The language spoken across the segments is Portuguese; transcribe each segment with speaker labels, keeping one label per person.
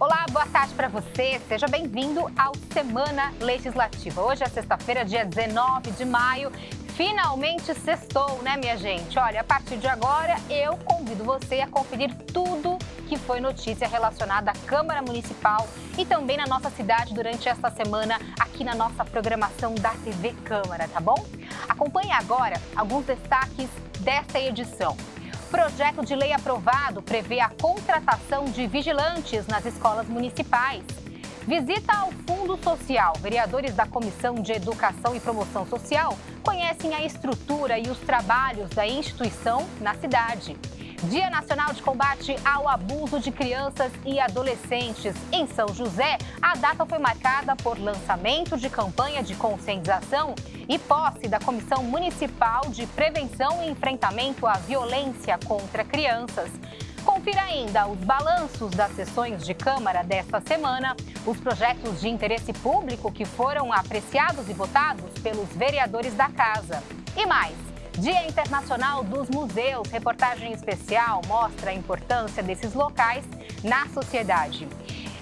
Speaker 1: Olá, boa tarde para você. Seja bem-vindo ao Semana Legislativa. Hoje é sexta-feira, dia 19 de maio. Finalmente sextou, né, minha gente? Olha, a partir de agora, eu convido você a conferir tudo que foi notícia relacionada à Câmara Municipal e também na nossa cidade durante esta semana aqui na nossa programação da TV Câmara, tá bom? Acompanhe agora alguns destaques desta edição. Projeto de lei aprovado prevê a contratação de vigilantes nas escolas municipais. Visita ao Fundo Social. Vereadores da Comissão de Educação e Promoção Social conhecem a estrutura e os trabalhos da instituição na cidade. Dia Nacional de Combate ao Abuso de Crianças e Adolescentes. Em São José, a data foi marcada por lançamento de campanha de conscientização e posse da Comissão Municipal de Prevenção e Enfrentamento à Violência contra Crianças. Confira ainda os balanços das sessões de Câmara desta semana, os projetos de interesse público que foram apreciados e votados pelos vereadores da Casa. E mais, Dia Internacional dos Museus, reportagem especial mostra a importância desses locais na sociedade.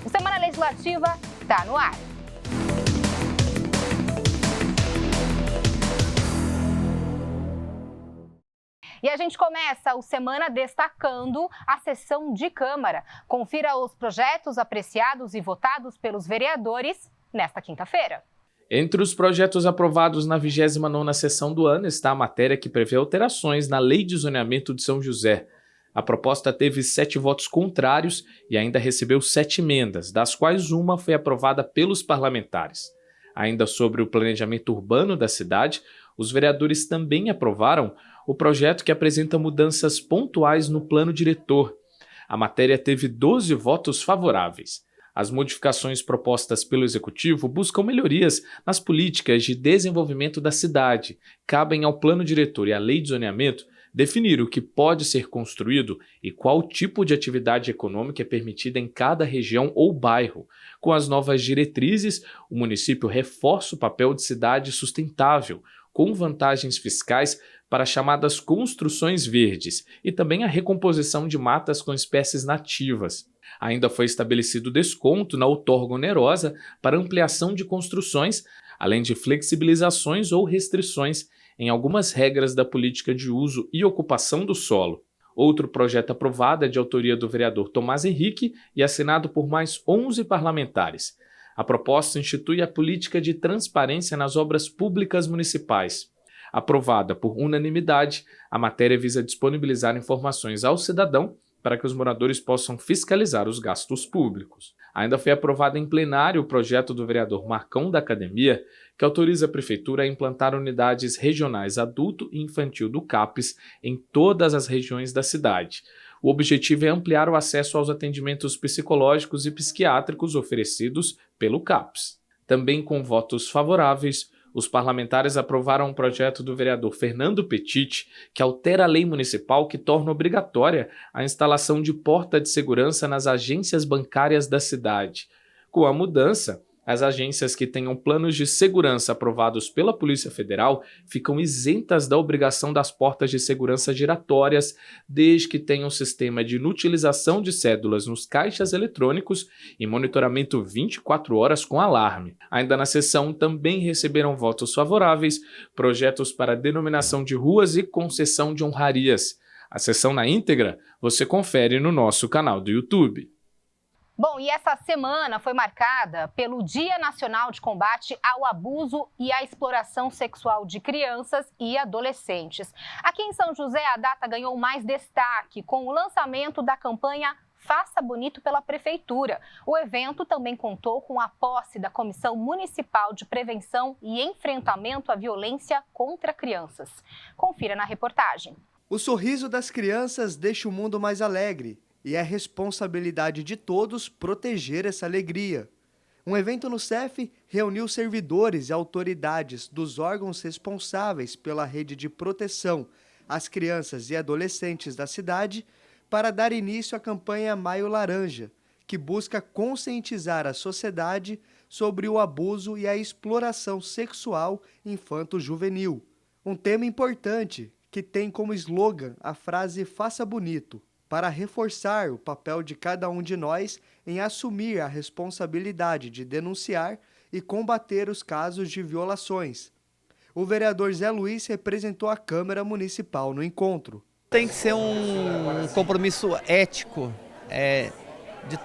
Speaker 1: O Semana Legislativa está no ar. E a gente começa o Semana destacando a sessão de Câmara. Confira os projetos apreciados e votados pelos vereadores nesta quinta-feira.
Speaker 2: Entre os projetos aprovados na 29ª sessão do ano está a matéria que prevê alterações na Lei de Zoneamento de São José. A proposta teve 7 votos contrários e ainda recebeu 7 emendas, das quais uma foi aprovada pelos parlamentares. Ainda sobre o planejamento urbano da cidade, os vereadores também aprovaram o projeto que apresenta mudanças pontuais no plano diretor. A matéria teve 12 votos favoráveis. As modificações propostas pelo Executivo buscam melhorias nas políticas de desenvolvimento da cidade. Cabem ao plano diretor e à lei de zoneamento definir o que pode ser construído e qual tipo de atividade econômica é permitida em cada região ou bairro. Com as novas diretrizes, o município reforça o papel de cidade sustentável, com vantagens fiscais para chamadas construções verdes e também a recomposição de matas com espécies nativas. Ainda foi estabelecido desconto na outorga onerosa para ampliação de construções, além de flexibilizações ou restrições em algumas regras da política de uso e ocupação do solo. Outro projeto aprovado é de autoria do vereador Tomás Henrique e assinado por mais 11 parlamentares. A proposta institui a política de transparência nas obras públicas municipais. Aprovada por unanimidade, a matéria visa disponibilizar informações ao cidadão para que os moradores possam fiscalizar os gastos públicos. Ainda foi aprovado em plenário o projeto do vereador Marcão da Academia, que autoriza a Prefeitura a implantar unidades regionais adulto e infantil do CAPS em todas as regiões da cidade. O objetivo é ampliar o acesso aos atendimentos psicológicos e psiquiátricos oferecidos pelo CAPS. Também com votos favoráveis, os parlamentares aprovaram um projeto do vereador Fernando Petit, que altera a lei municipal que torna obrigatória a instalação de porta de segurança nas agências bancárias da cidade. Com a mudança, as agências que tenham planos de segurança aprovados pela Polícia Federal ficam isentas da obrigação das portas de segurança giratórias, desde que tenham um sistema de inutilização de cédulas nos caixas eletrônicos e monitoramento 24 horas com alarme. Ainda na sessão também receberam votos favoráveis projetos para denominação de ruas e concessão de honrarias. A sessão na íntegra você confere no nosso canal do YouTube.
Speaker 1: Bom, e essa semana foi marcada pelo Dia Nacional de Combate ao Abuso e à Exploração Sexual de Crianças e Adolescentes. Aqui em São José, a data ganhou mais destaque com o lançamento da campanha Faça Bonito pela Prefeitura. O evento também contou com a posse da Comissão Municipal de Prevenção e Enfrentamento à Violência contra Crianças. Confira na reportagem.
Speaker 3: O sorriso das crianças deixa o mundo mais alegre. E é responsabilidade de todos proteger essa alegria. Um evento no CEF reuniu servidores e autoridades dos órgãos responsáveis pela rede de proteção às crianças e adolescentes da cidade para dar início à campanha Maio Laranja, que busca conscientizar a sociedade sobre o abuso e a exploração sexual infanto-juvenil. Um tema importante que tem como slogan a frase Faça Bonito. para reforçar o papel de cada um de nós em assumir a responsabilidade de denunciar e combater os casos de violações. O vereador Zé Luiz representou a Câmara Municipal no encontro.
Speaker 4: Tem que ser um compromisso ético de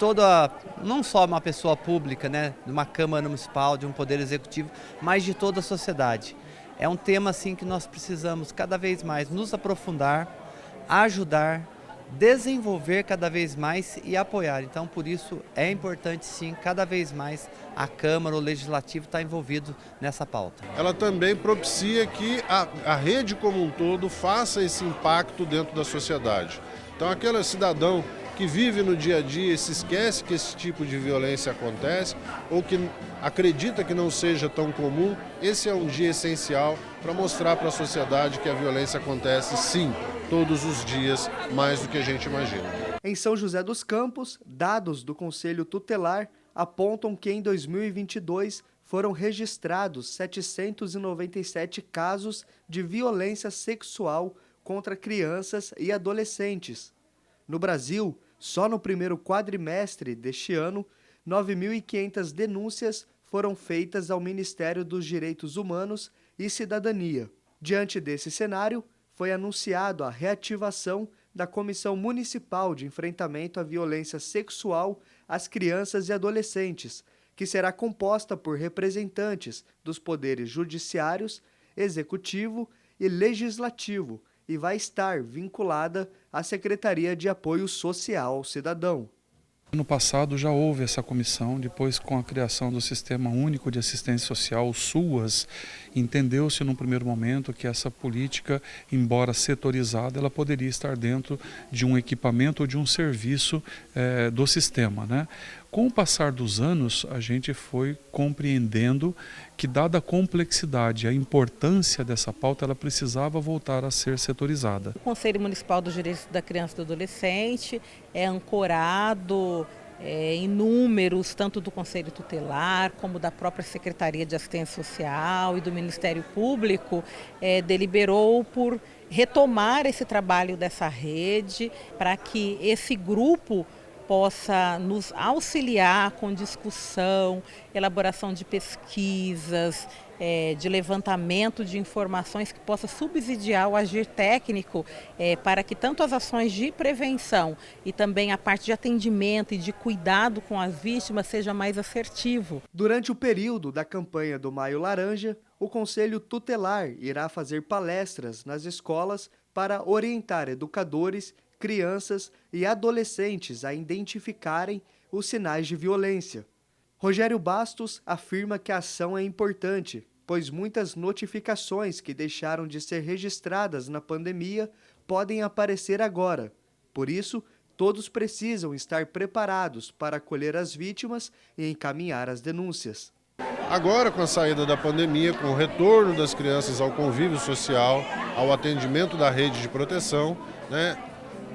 Speaker 4: não só uma pessoa pública, né, de uma Câmara Municipal, de um Poder Executivo, mas de toda a sociedade. É um tema assim que nós precisamos cada vez mais nos aprofundar, ajudar, desenvolver cada vez mais e apoiar. Então, por isso, é importante sim, cada vez mais a Câmara, o Legislativo está envolvido nessa pauta.
Speaker 5: Ela também propicia que a rede como um todo faça esse impacto dentro da sociedade. Então, aquele cidadão que vive no dia a dia e se esquece que esse tipo de violência acontece ou que acredita que não seja tão comum, esse é um dia essencial para mostrar para a sociedade que a violência acontece sim, todos os dias, mais do que a gente imagina.
Speaker 3: Em São José dos Campos, dados do Conselho Tutelar apontam que em 2022 foram registrados 797 casos de violência sexual contra crianças e adolescentes. No Brasil, só no primeiro quadrimestre deste ano, 9.500 denúncias foram feitas ao Ministério dos Direitos Humanos e Cidadania. Diante desse cenário, foi anunciado a reativação da Comissão Municipal de Enfrentamento à Violência Sexual às Crianças e Adolescentes, que será composta por representantes dos poderes judiciários, executivo e legislativo e vai estar vinculada à Secretaria de Apoio Social ao Cidadão.
Speaker 6: No passado já houve essa comissão, depois com a criação do Sistema Único de Assistência Social, o SUAS, entendeu-se num primeiro momento que essa política, embora setorizada, ela poderia estar dentro de um equipamento ou de um serviço do sistema, né? Com o passar dos anos, a gente foi compreendendo que, dada a complexidade e a importância dessa pauta, ela precisava voltar a ser setorizada.
Speaker 7: O Conselho Municipal dos Direitos da Criança e do Adolescente é ancorado em números, tanto do Conselho Tutelar, como da própria Secretaria de Assistência Social e do Ministério Público, deliberou por retomar esse trabalho dessa rede, para que esse grupo possa nos auxiliar com discussão, elaboração de pesquisas, de levantamento de informações que possa subsidiar o agir técnico para que tanto as ações de prevenção e também a parte de atendimento e de cuidado com as vítimas seja mais assertivo.
Speaker 3: Durante o período da campanha do Maio Laranja, o Conselho Tutelar irá fazer palestras nas escolas para orientar educadores, crianças e adolescentes a identificarem os sinais de violência. Rogério Bastos afirma que a ação é importante, pois muitas notificações que deixaram de ser registradas na pandemia podem aparecer agora. Por isso, todos precisam estar preparados para acolher as vítimas e encaminhar as denúncias.
Speaker 5: Agora, com a saída da pandemia, com o retorno das crianças ao convívio social, ao atendimento da rede de proteção, né?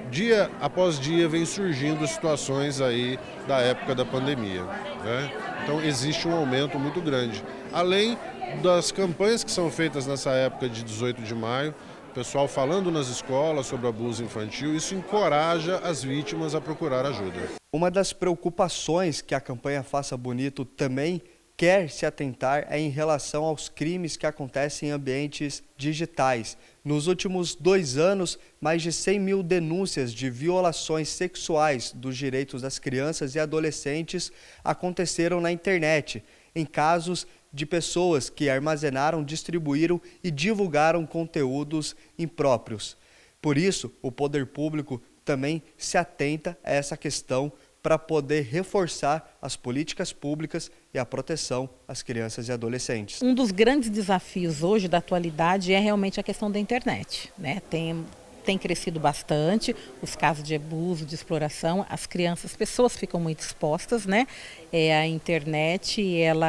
Speaker 5: Dia após dia vem surgindo situações aí da época da pandemia, né? Então existe um aumento muito grande. Além das campanhas que são feitas nessa época de 18 de maio, o pessoal falando nas escolas sobre abuso infantil, isso encoraja as vítimas a procurar ajuda.
Speaker 3: Uma das preocupações que a campanha Faça Bonito também quer se atentar é em relação aos crimes que acontecem em ambientes digitais. Nos últimos 2 anos, mais de 100 mil denúncias de violações sexuais dos direitos das crianças e adolescentes aconteceram na internet, em casos de pessoas que armazenaram, distribuíram e divulgaram conteúdos impróprios. Por isso, o poder público também se atenta a essa questão para poder reforçar as políticas públicas e a proteção às crianças e adolescentes.
Speaker 7: Um dos grandes desafios hoje da atualidade é realmente a questão da internet, né? Tem crescido bastante os casos de abuso, de exploração. As crianças, as pessoas ficam muito expostas, né? A internet, ela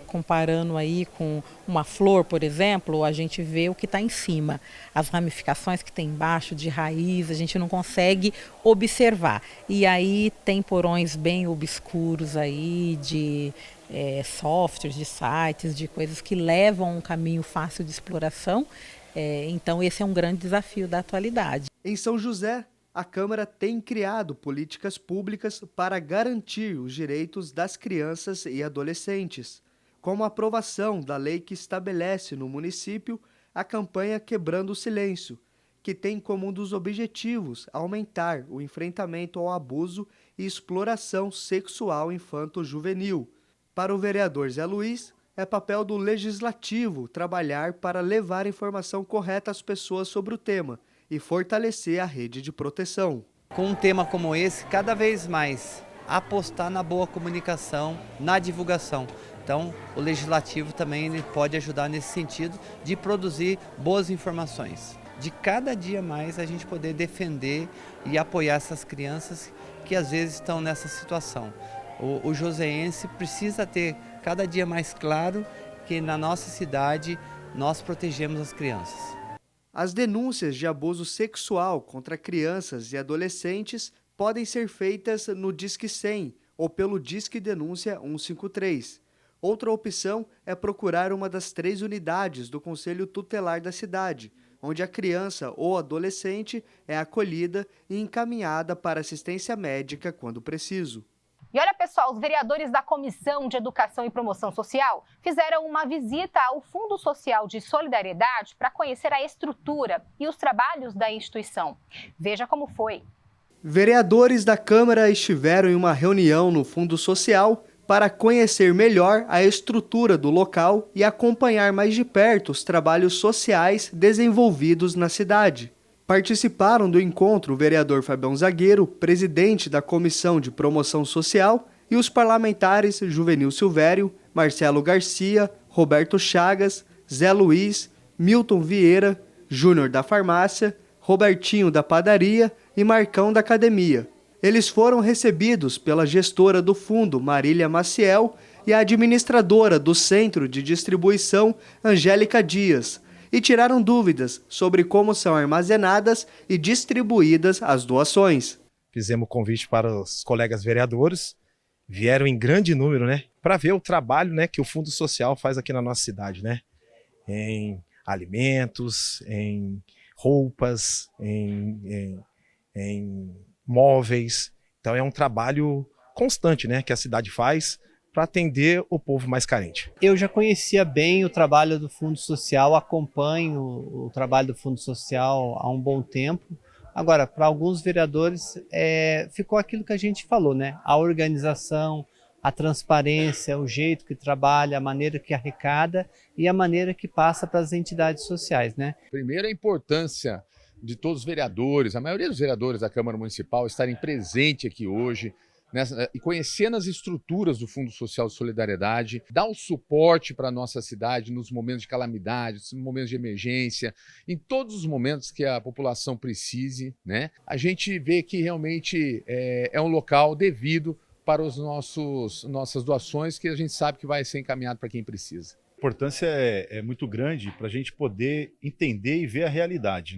Speaker 7: comparando aí com uma flor, por exemplo, a gente vê o que está em cima. As ramificações que tem embaixo, de raiz, a gente não consegue observar. E aí tem porões bem obscuros aí de softwares, de sites, de coisas que levam a um caminho fácil de exploração. Então esse é um grande desafio da atualidade.
Speaker 3: Em São José, a Câmara tem criado políticas públicas para garantir os direitos das crianças e adolescentes, como a aprovação da lei que estabelece no município a campanha Quebrando o Silêncio, que tem como um dos objetivos aumentar o enfrentamento ao abuso e exploração sexual infanto-juvenil. Para o vereador Zé Luiz, é papel do legislativo trabalhar para levar a informação correta às pessoas sobre o tema e fortalecer a rede de proteção.
Speaker 4: Com um tema como esse, cada vez mais apostar na boa comunicação, na divulgação. Então, o legislativo também ele pode ajudar nesse sentido de produzir boas informações. De cada dia mais a gente poder defender e apoiar essas crianças que às vezes estão nessa situação. O joseense precisa ter cada dia mais claro que na nossa cidade nós protegemos as crianças.
Speaker 3: As denúncias de abuso sexual contra crianças e adolescentes podem ser feitas no Disque 100 ou pelo Disque Denúncia 153. Outra opção é procurar uma das 3 unidades do Conselho Tutelar da cidade, onde a criança ou adolescente é acolhida e encaminhada para assistência médica quando preciso.
Speaker 1: E olha, pessoal, os vereadores da Comissão de Educação e Promoção Social fizeram uma visita ao Fundo Social de Solidariedade para conhecer a estrutura e os trabalhos da instituição. Veja como foi.
Speaker 3: Vereadores da Câmara estiveram em uma reunião no Fundo Social para conhecer melhor a estrutura do local e acompanhar mais de perto os trabalhos sociais desenvolvidos na cidade. Participaram do encontro o vereador Fabião Zagueiro, presidente da Comissão de Promoção Social, e os parlamentares Juvenil Silvério, Marcelo Garcia, Roberto Chagas, Zé Luiz, Milton Vieira, Júnior da Farmácia, Robertinho da Padaria e Marcão da Academia. Eles foram recebidos pela gestora do fundo, Marília Maciel, e a administradora do Centro de Distribuição, Angélica Dias, e tiraram dúvidas sobre como são armazenadas e distribuídas as doações.
Speaker 8: Fizemos convite para os colegas vereadores, vieram em grande número, para ver o trabalho, que o Fundo Social faz aqui na nossa cidade, em alimentos, em roupas, em móveis. Então é um trabalho constante, que a cidade faz para atender o povo mais carente.
Speaker 4: Eu já conhecia bem o trabalho do Fundo Social, acompanho o trabalho do Fundo Social há um bom tempo. Agora, para alguns vereadores, ficou aquilo que a gente falou, a organização, a transparência, o jeito que trabalha, a maneira que arrecada e a maneira que passa para as entidades sociais.
Speaker 9: Primeiro, a importância de todos os vereadores, a maioria dos vereadores da Câmara Municipal estarem presentes aqui hoje, e conhecendo as estruturas do Fundo Social de Solidariedade, dar o suporte para a nossa cidade nos momentos de calamidade, nos momentos de emergência, em todos os momentos que a população precise. A gente vê que realmente é um local devido para os nossas doações, que a gente sabe que vai ser encaminhado para quem precisa.
Speaker 10: A importância é muito grande para a gente poder entender e ver a realidade.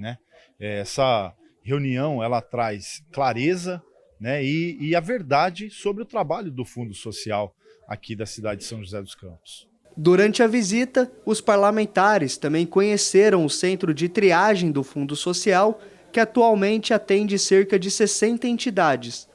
Speaker 10: Essa reunião ela traz clareza, e a verdade sobre o trabalho do Fundo Social aqui da cidade de São José dos Campos.
Speaker 3: Durante a visita, os parlamentares também conheceram o centro de triagem do Fundo Social, que atualmente atende cerca de 60 entidades.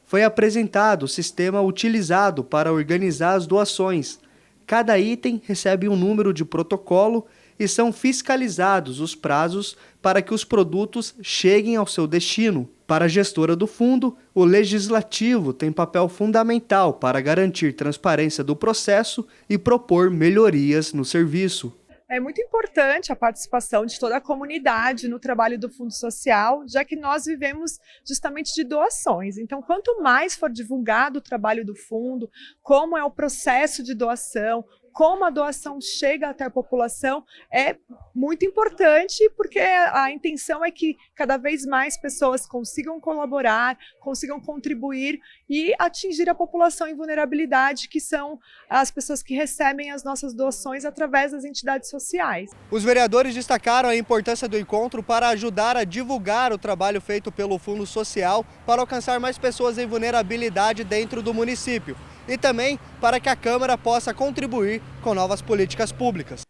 Speaker 3: Foi apresentado o sistema utilizado para organizar as doações. Cada item recebe um número de protocolo e são fiscalizados os prazos para que os produtos cheguem ao seu destino. Para a gestora do fundo, o legislativo tem papel fundamental para garantir transparência do processo e propor melhorias no serviço.
Speaker 11: É muito importante a participação de toda a comunidade no trabalho do Fundo Social, já que nós vivemos justamente de doações. Então, quanto mais for divulgado o trabalho do fundo, como é o processo de doação, como a doação chega até a população, é muito importante, porque a intenção é que cada vez mais pessoas consigam colaborar, consigam contribuir e atingir a população em vulnerabilidade, que são as pessoas que recebem as nossas doações através das entidades sociais.
Speaker 3: Os vereadores destacaram a importância do encontro para ajudar a divulgar o trabalho feito pelo Fundo Social para alcançar mais pessoas em vulnerabilidade dentro do município. E também para que a Câmara possa contribuir com novas políticas públicas.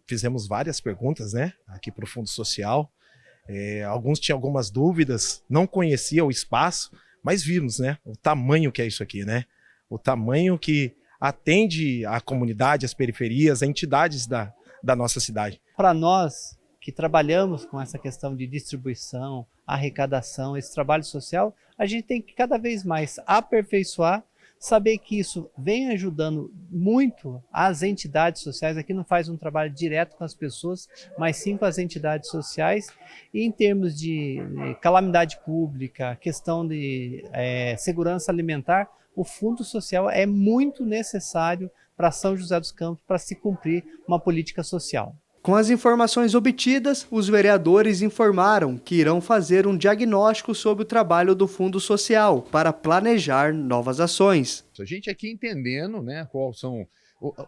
Speaker 8: Fizemos várias perguntas aqui para o Fundo Social. Alguns tinham algumas dúvidas, não conheciam o espaço, mas vimos, né, o tamanho que é isso aqui, né? O tamanho que atende a comunidade, as periferias, as entidades da nossa cidade.
Speaker 4: Para nós que trabalhamos com essa questão de distribuição, arrecadação, esse trabalho social, a gente tem que cada vez mais aperfeiçoar, saber que isso vem ajudando muito as entidades sociais. Aqui não faz um trabalho direto com as pessoas, mas sim com as entidades sociais. E em termos de calamidade pública, questão de segurança alimentar, o Fundo Social é muito necessário para São José dos Campos para se cumprir uma política social.
Speaker 3: Com as informações obtidas, os vereadores informaram que irão fazer um diagnóstico sobre o trabalho do Fundo Social para planejar novas ações.
Speaker 9: A gente aqui entendendo, né,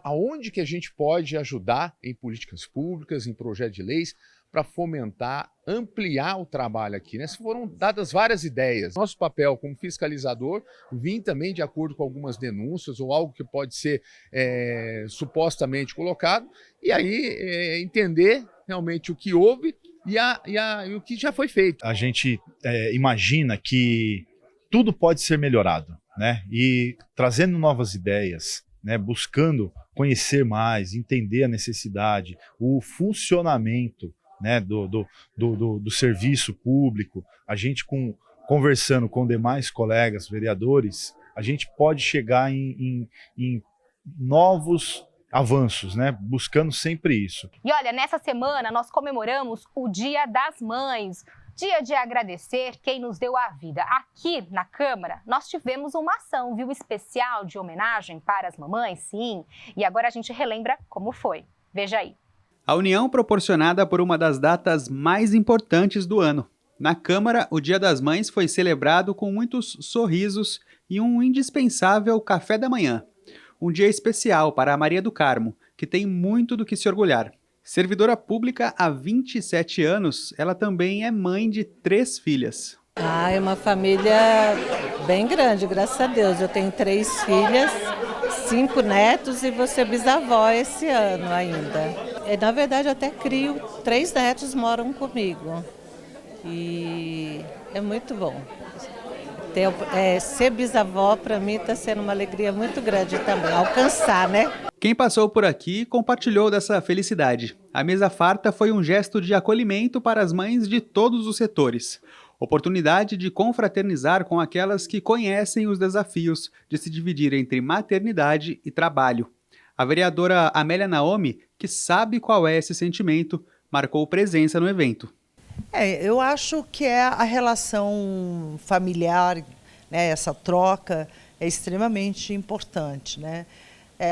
Speaker 9: aonde que a gente pode ajudar em políticas públicas, em projetos de leis, para fomentar, ampliar o trabalho aqui, né? Foram dadas várias ideias. Nosso papel como fiscalizador vim também de acordo com algumas denúncias ou algo que pode ser supostamente colocado, e aí entender realmente o que houve e o que já foi feito.
Speaker 10: A gente imagina que tudo pode ser melhorado, né? E trazendo novas ideias, né? Buscando conhecer mais, entender a necessidade, o funcionamento, né, do serviço público, a gente conversando com demais colegas vereadores, a gente pode chegar em novos avanços, né, buscando sempre isso.
Speaker 1: E olha, nessa semana nós comemoramos o Dia das Mães, dia de agradecer quem nos deu a vida. Aqui na Câmara nós tivemos uma ação, viu, especial de homenagem para as mamães, sim, e agora a gente relembra como foi. Veja aí.
Speaker 12: A união proporcionada por uma das datas mais importantes do ano. Na Câmara, o Dia das Mães foi celebrado com muitos sorrisos e um indispensável café da manhã. Um dia especial para a Maria do Carmo, que tem muito do que se orgulhar. Servidora pública há 27 anos, ela também é mãe de 3 filhas.
Speaker 7: É uma família bem grande, graças a Deus. Eu tenho 3 filhas, 5 netos e vou ser bisavó esse ano ainda. Na verdade, eu até crio, 3 netos moram comigo e é muito bom. Ser bisavó, para mim, está sendo uma alegria muito grande também, alcançar, né?
Speaker 12: Quem passou por aqui compartilhou dessa felicidade. A mesa farta foi um gesto de acolhimento para as mães de todos os setores. Oportunidade de confraternizar com aquelas que conhecem os desafios de se dividir entre maternidade e trabalho. A vereadora Amélia Naomi, que sabe qual é esse sentimento, marcou presença no evento.
Speaker 13: Eu acho que a relação familiar, né, essa troca é extremamente importante, né?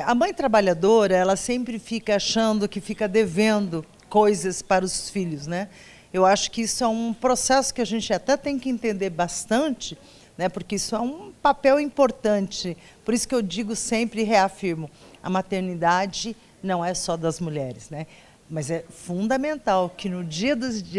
Speaker 13: A mãe trabalhadora, ela sempre fica achando que fica devendo coisas para os filhos, né? Eu acho que isso é um processo que a gente até tem que entender bastante, né, porque isso é um papel importante. Por isso que eu digo sempre e reafirmo, a maternidade não é só das mulheres, né? Mas é fundamental que no Dia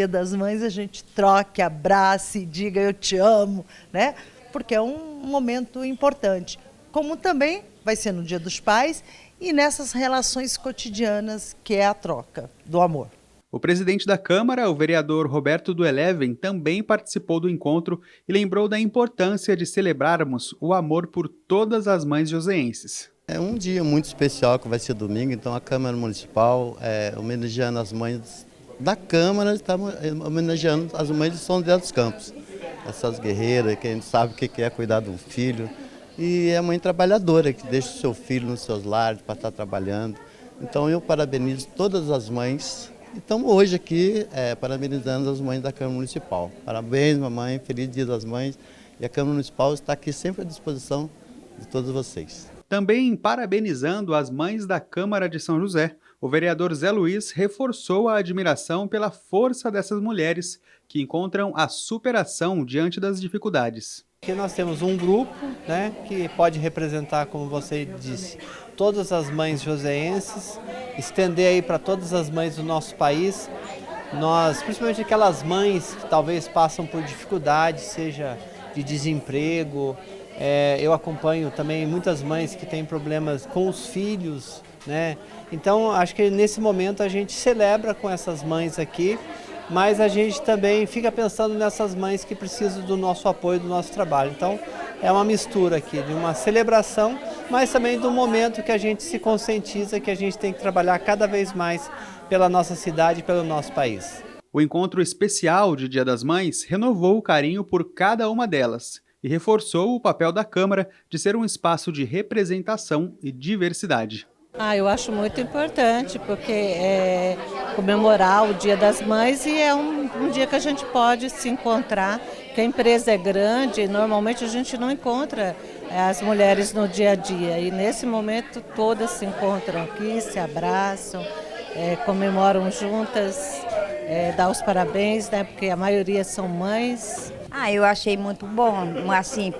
Speaker 13: das Mães a gente troque, abrace, diga eu te amo, né? Porque é um momento importante. Como também vai ser no Dia dos Pais e nessas relações cotidianas que é a troca do amor.
Speaker 12: O presidente da Câmara, o vereador Roberto do Eleven, também participou do encontro e lembrou da importância de celebrarmos o amor por todas as mães joseenses.
Speaker 14: É um dia muito especial que vai ser domingo, então a Câmara Municipal, homenageando as mães da Câmara, está homenageando as mães de São José dos Campos. Essas guerreiras que a gente sabe o que é cuidar de um filho. E é a mãe trabalhadora que deixa o seu filho nos seus lares para estar trabalhando. Então eu parabenizo todas as mães. Estamos hoje aqui parabenizando as mães da Câmara Municipal. Parabéns, mamãe, feliz Dia das Mães. E a Câmara Municipal está aqui sempre à disposição de todos vocês.
Speaker 12: Também parabenizando as mães da Câmara de São José, o vereador Zé Luiz reforçou a admiração pela força dessas mulheres que encontram a superação diante das dificuldades.
Speaker 4: Aqui nós temos um grupo, né, que pode representar, como você disse, todas as mães joseenses, estender aí para todas as mães do nosso país. Nós, principalmente aquelas mães que talvez passam por dificuldade, seja de desemprego. Eu acompanho também muitas mães que têm problemas com os filhos, né? Então, acho que nesse momento a gente celebra com essas mães aqui mas a gente também fica pensando nessas mães que precisam do nosso apoio, do nosso trabalho. Então, é uma mistura aqui de uma celebração, mas também do momento que a gente se conscientiza que a gente tem que trabalhar cada vez mais pela nossa cidade e pelo nosso país.
Speaker 12: O encontro especial de Dia das Mães renovou o carinho por cada uma delas e reforçou o papel da Câmara de ser um espaço de representação e diversidade.
Speaker 7: Eu acho muito importante, porque é comemorar o Dia das Mães e é um dia que a gente pode se encontrar, que a empresa é grande e normalmente a gente não encontra as mulheres no dia a dia. E nesse momento todas se encontram aqui, se abraçam, comemoram juntas, dá os parabéns, né, porque a maioria são mães.
Speaker 15: Eu achei muito bom, assim,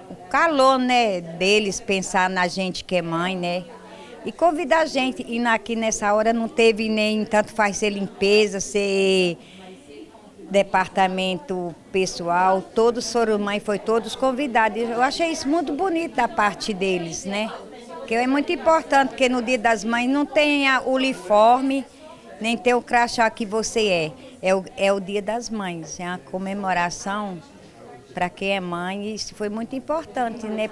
Speaker 15: o calor, né, deles pensar na gente que é mãe, né? E convidar a gente, e aqui nessa hora não teve nem tanto faz ser limpeza, ser departamento pessoal, todos foram mãe, foi todos convidados. Eu achei isso muito bonito da parte deles, né? Que é muito importante que no Dia das Mães não tenha uniforme, nem tem o crachá que você é o Dia das Mães, é uma comemoração para quem é mãe, isso foi muito importante, né?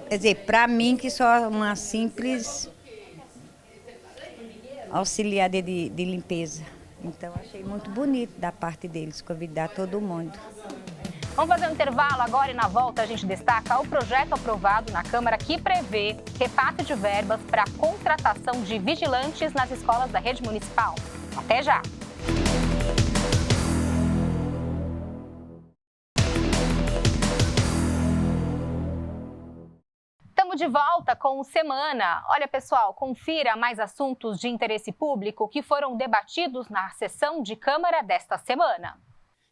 Speaker 15: Quer dizer, para mim, que sou uma simples auxiliar de limpeza. Então, achei muito bonito da parte deles, convidar todo mundo.
Speaker 1: Vamos fazer um intervalo agora e na volta a gente destaca o projeto aprovado na Câmara que prevê repasse de verbas para a contratação de vigilantes nas escolas da rede municipal. Até já! Estamos de volta com o Semana. Olha, pessoal, confira mais assuntos de interesse público que foram debatidos na sessão de Câmara desta semana.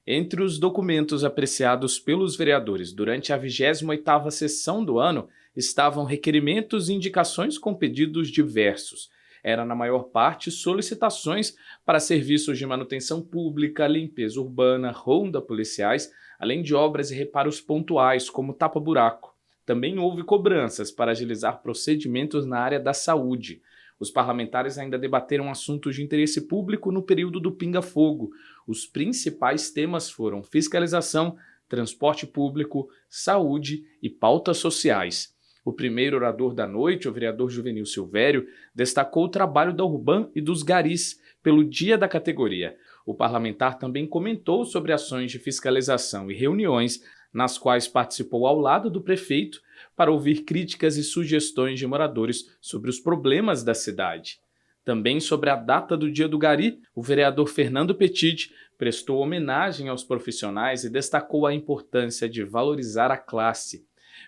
Speaker 2: Entre os documentos apreciados pelos vereadores durante a 28ª sessão do ano estavam requerimentos e indicações com pedidos diversos. Era, na maior parte, solicitações para serviços de manutenção pública, limpeza urbana, ronda policiais, além de obras e reparos pontuais, como tapa-buraco. Também houve cobranças para agilizar procedimentos na área da saúde. Os parlamentares ainda debateram assuntos de interesse público no período do pinga-fogo. Os principais temas foram fiscalização, transporte público, saúde e pautas sociais. O primeiro orador da noite, o vereador Juvenil Silvério, destacou o trabalho da Urban e dos garis pelo dia da categoria. O parlamentar também comentou sobre ações de fiscalização e reuniões nas quais participou ao lado do prefeito para ouvir críticas e sugestões de moradores sobre os problemas da cidade. Também sobre a data do Dia do Gari, o vereador Fernando Petit prestou homenagem aos profissionais e destacou a importância de valorizar a classe.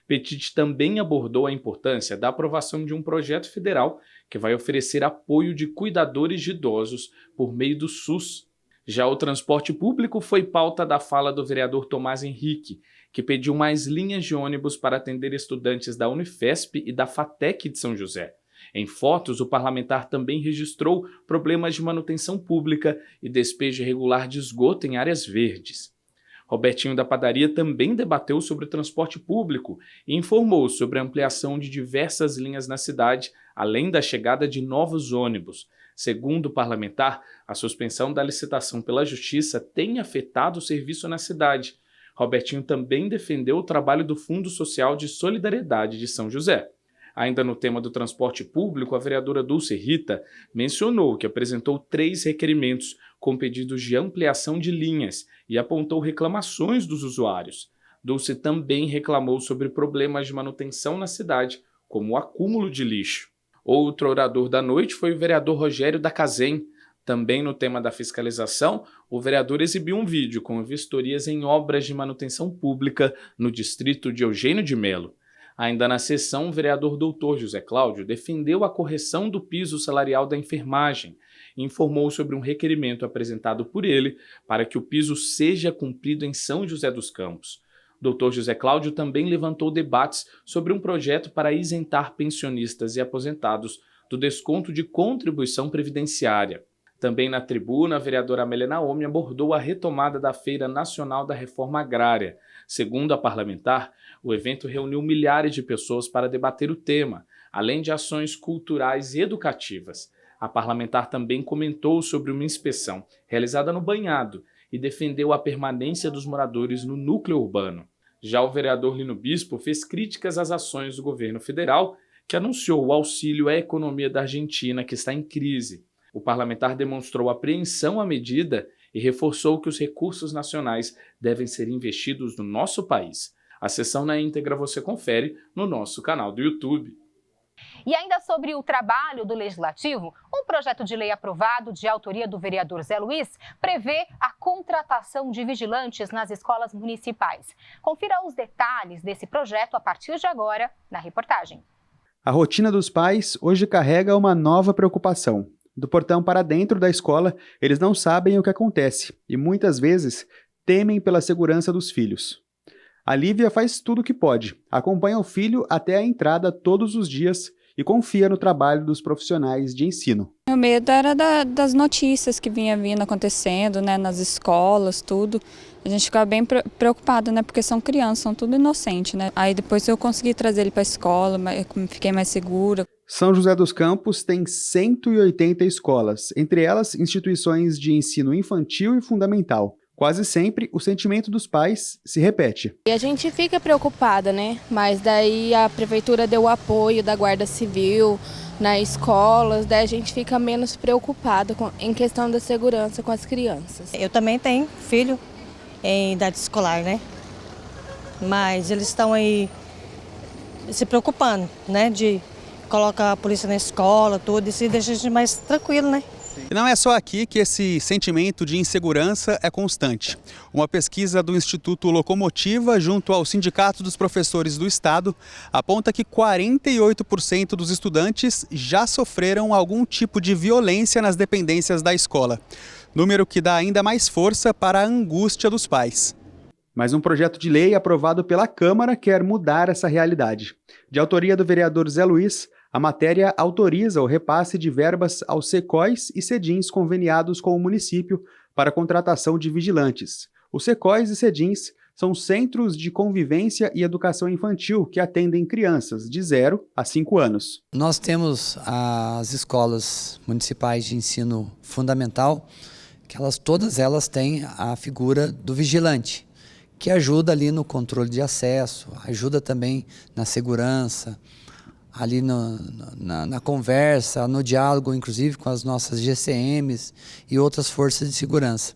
Speaker 2: Petit também abordou a importância da aprovação de um projeto federal que vai oferecer apoio de cuidadores de idosos por meio do SUS. Já o transporte público foi pauta da fala do vereador Tomás Henrique, que pediu mais linhas de ônibus para atender estudantes da Unifesp e da FATEC de São José. Em fotos, o parlamentar também registrou problemas de manutenção pública e despejo irregular de esgoto em áreas verdes. Robertinho da Padaria também debateu sobre o transporte público e informou sobre a ampliação de diversas linhas na cidade, além da chegada de novos ônibus. Segundo o parlamentar, a suspensão da licitação pela Justiça tem afetado o serviço na cidade. Robertinho também defendeu o trabalho do Fundo Social de Solidariedade de São José. Ainda no tema do transporte público, a vereadora Dulce Rita mencionou que apresentou 3 requerimentos com pedidos de ampliação de linhas e apontou reclamações dos usuários. Dulce também reclamou sobre problemas de manutenção na cidade, como o acúmulo de lixo. Outro orador da noite foi o vereador Rogério da Cazem. Também no tema da fiscalização, o vereador exibiu um vídeo com vistorias em obras de manutenção pública no distrito de Eugênio de Melo. Ainda na sessão, o vereador Dr. José Cláudio defendeu a correção do piso salarial da enfermagem e informou sobre um requerimento apresentado por ele para que o piso seja cumprido em São José dos Campos. Dr. José Cláudio também levantou debates sobre um projeto para isentar pensionistas e aposentados do desconto de contribuição previdenciária. Também na tribuna, a vereadora Amélia Naomi abordou a retomada da Feira Nacional da Reforma Agrária. Segundo a parlamentar, o evento reuniu milhares de pessoas para debater o tema, além de ações culturais e educativas. A parlamentar também comentou sobre uma inspeção realizada no banhado e defendeu a permanência dos moradores no núcleo urbano. Já o vereador Lino Bispo fez críticas às ações do governo federal, que anunciou o auxílio à economia da Argentina, que está em crise. O parlamentar demonstrou apreensão à medida e reforçou que os recursos nacionais devem ser investidos no nosso país. A sessão na íntegra você confere no nosso canal do YouTube.
Speaker 1: E ainda sobre o trabalho do Legislativo, um projeto de lei aprovado de autoria do vereador Zé Luiz prevê a contratação de vigilantes nas escolas municipais. Confira os detalhes desse projeto a partir de agora na reportagem.
Speaker 12: A rotina dos pais hoje carrega uma nova preocupação. Do portão para dentro da escola, eles não sabem o que acontece e muitas vezes temem pela segurança dos filhos. A Lívia faz tudo o que pode, acompanha o filho até a entrada todos os dias e confia no trabalho dos profissionais de ensino.
Speaker 16: Meu medo era das notícias que vinha vindo acontecendo, né, nas escolas, tudo. A gente ficava bem preocupada, né, porque são crianças, são tudo inocentes, né. Aí depois eu consegui trazer ele para a escola, fiquei mais segura.
Speaker 12: São José dos Campos tem 180 escolas, entre elas instituições de ensino infantil e fundamental. Quase sempre, o sentimento dos pais se repete.
Speaker 17: E a gente fica preocupada, né? Mas daí a prefeitura deu o apoio da Guarda Civil nas escolas, daí a gente fica menos preocupada em questão da segurança com as crianças.
Speaker 18: Eu também tenho filho em idade escolar, né? Mas eles estão aí se preocupando, né? De colocar a polícia na escola, tudo, isso deixa a gente mais tranquilo, né?
Speaker 12: E não é só aqui que esse sentimento de insegurança é constante. Uma pesquisa do Instituto Locomotiva, junto ao Sindicato dos Professores do Estado, aponta que 48% dos estudantes já sofreram algum tipo de violência nas dependências da escola. Número que dá ainda mais força para a angústia dos pais. Mas um projeto de lei aprovado pela Câmara quer mudar essa realidade. De autoria do vereador Zé Luiz, a matéria autoriza o repasse de verbas aos SECOIs e SEDINs conveniados com o município para a contratação de vigilantes. Os SECOIs e SEDINs são centros de convivência e educação infantil que atendem crianças de 0 a 5 anos.
Speaker 4: Nós temos as escolas municipais de ensino fundamental, que todas elas têm a figura do vigilante, que ajuda ali no controle de acesso, ajuda também na segurança, ali na conversa, no diálogo, inclusive com as nossas GCMs e outras forças de segurança.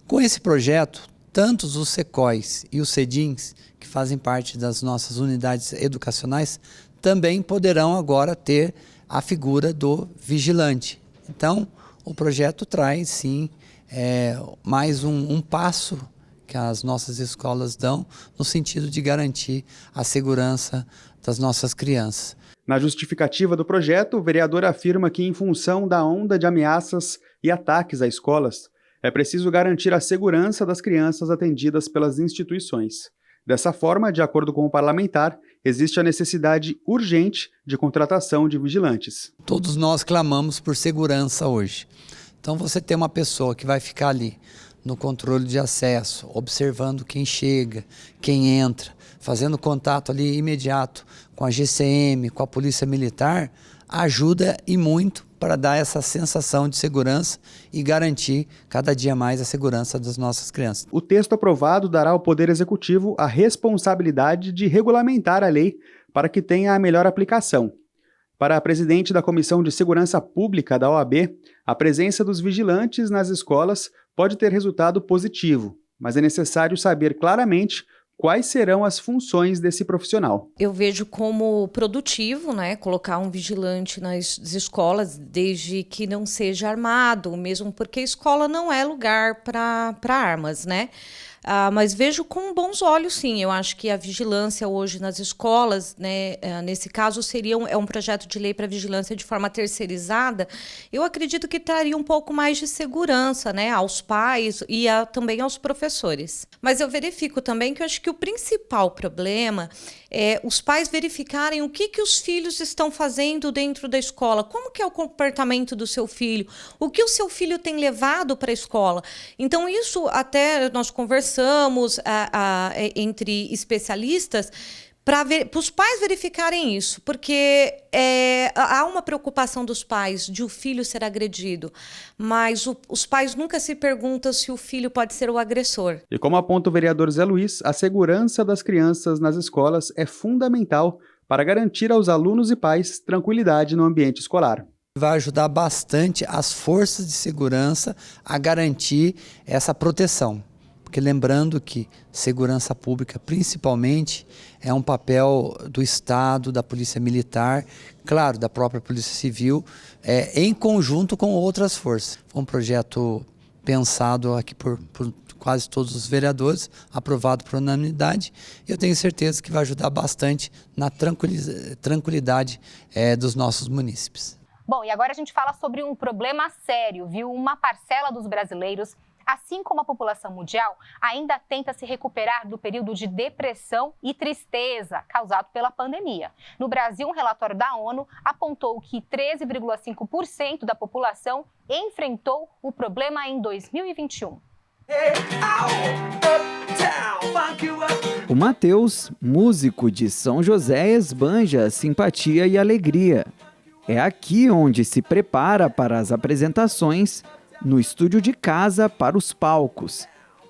Speaker 4: Com esse projeto, tanto os SECOIs e os SEDINs, que fazem parte das nossas unidades educacionais, também poderão agora ter a figura do vigilante. Então, o projeto traz, sim, mais um passo que as nossas escolas dão no sentido de garantir a segurança das nossas crianças.
Speaker 12: Na justificativa do projeto, o vereador afirma que, em função da onda de ameaças e ataques a escolas, é preciso garantir a segurança das crianças atendidas pelas instituições. Dessa forma, de acordo com o parlamentar, existe a necessidade urgente de contratação de vigilantes.
Speaker 4: Todos nós clamamos por segurança hoje. Então, você tem uma pessoa que vai ficar ali no controle de acesso, observando quem chega, quem entra, fazendo contato ali imediato com a GCM, com a Polícia Militar, ajuda e muito para dar essa sensação de segurança e garantir cada dia mais a segurança das nossas crianças.
Speaker 12: O texto aprovado dará ao Poder Executivo a responsabilidade de regulamentar a lei para que tenha a melhor aplicação. Para a presidente da Comissão de Segurança Pública da OAB, a presença dos vigilantes nas escolas pode ter resultado positivo, mas é necessário saber claramente quais serão as funções desse profissional.
Speaker 19: Eu vejo como produtivo, né, colocar um vigilante nas escolas, desde que não seja armado, mesmo porque a escola não é lugar para armas, né? Mas vejo com bons olhos, sim. Eu acho que a vigilância hoje nas escolas, né, nesse caso seria um projeto de lei para vigilância de forma terceirizada. Eu acredito que traria um pouco mais de segurança, né, aos pais e também aos professores. Mas eu verifico também que eu acho que o principal problema é os pais verificarem o que os filhos estão fazendo dentro da escola, como que é o comportamento do seu filho, o que o seu filho tem levado para a escola. Então, isso até nós conversamos entre especialistas, para os pais verificarem isso, porque há uma preocupação dos pais de o filho ser agredido, mas os pais nunca se perguntam se o filho pode ser o agressor.
Speaker 12: E como aponta o vereador Zé Luiz, a segurança das crianças nas escolas é fundamental para garantir aos alunos e pais tranquilidade no ambiente escolar.
Speaker 20: Vai ajudar bastante as forças de segurança a garantir essa proteção. Porque lembrando que segurança pública, principalmente, é um papel do Estado, da Polícia Militar, claro, da própria Polícia Civil, em conjunto com outras forças. Foi um projeto pensado aqui por quase todos os vereadores, aprovado por unanimidade, e eu tenho certeza que vai ajudar bastante na tranquilidade dos nossos munícipes.
Speaker 1: Bom, e agora a gente fala sobre um problema sério, viu? Uma parcela dos brasileiros, assim como a população mundial, ainda tenta se recuperar do período de depressão e tristeza causado pela pandemia. No Brasil, um relatório da ONU apontou que 13,5% da população enfrentou o problema em 2021.
Speaker 21: O Matheus, músico de São José, esbanja simpatia e alegria. É aqui onde se prepara para as apresentações, no estúdio de casa para os palcos.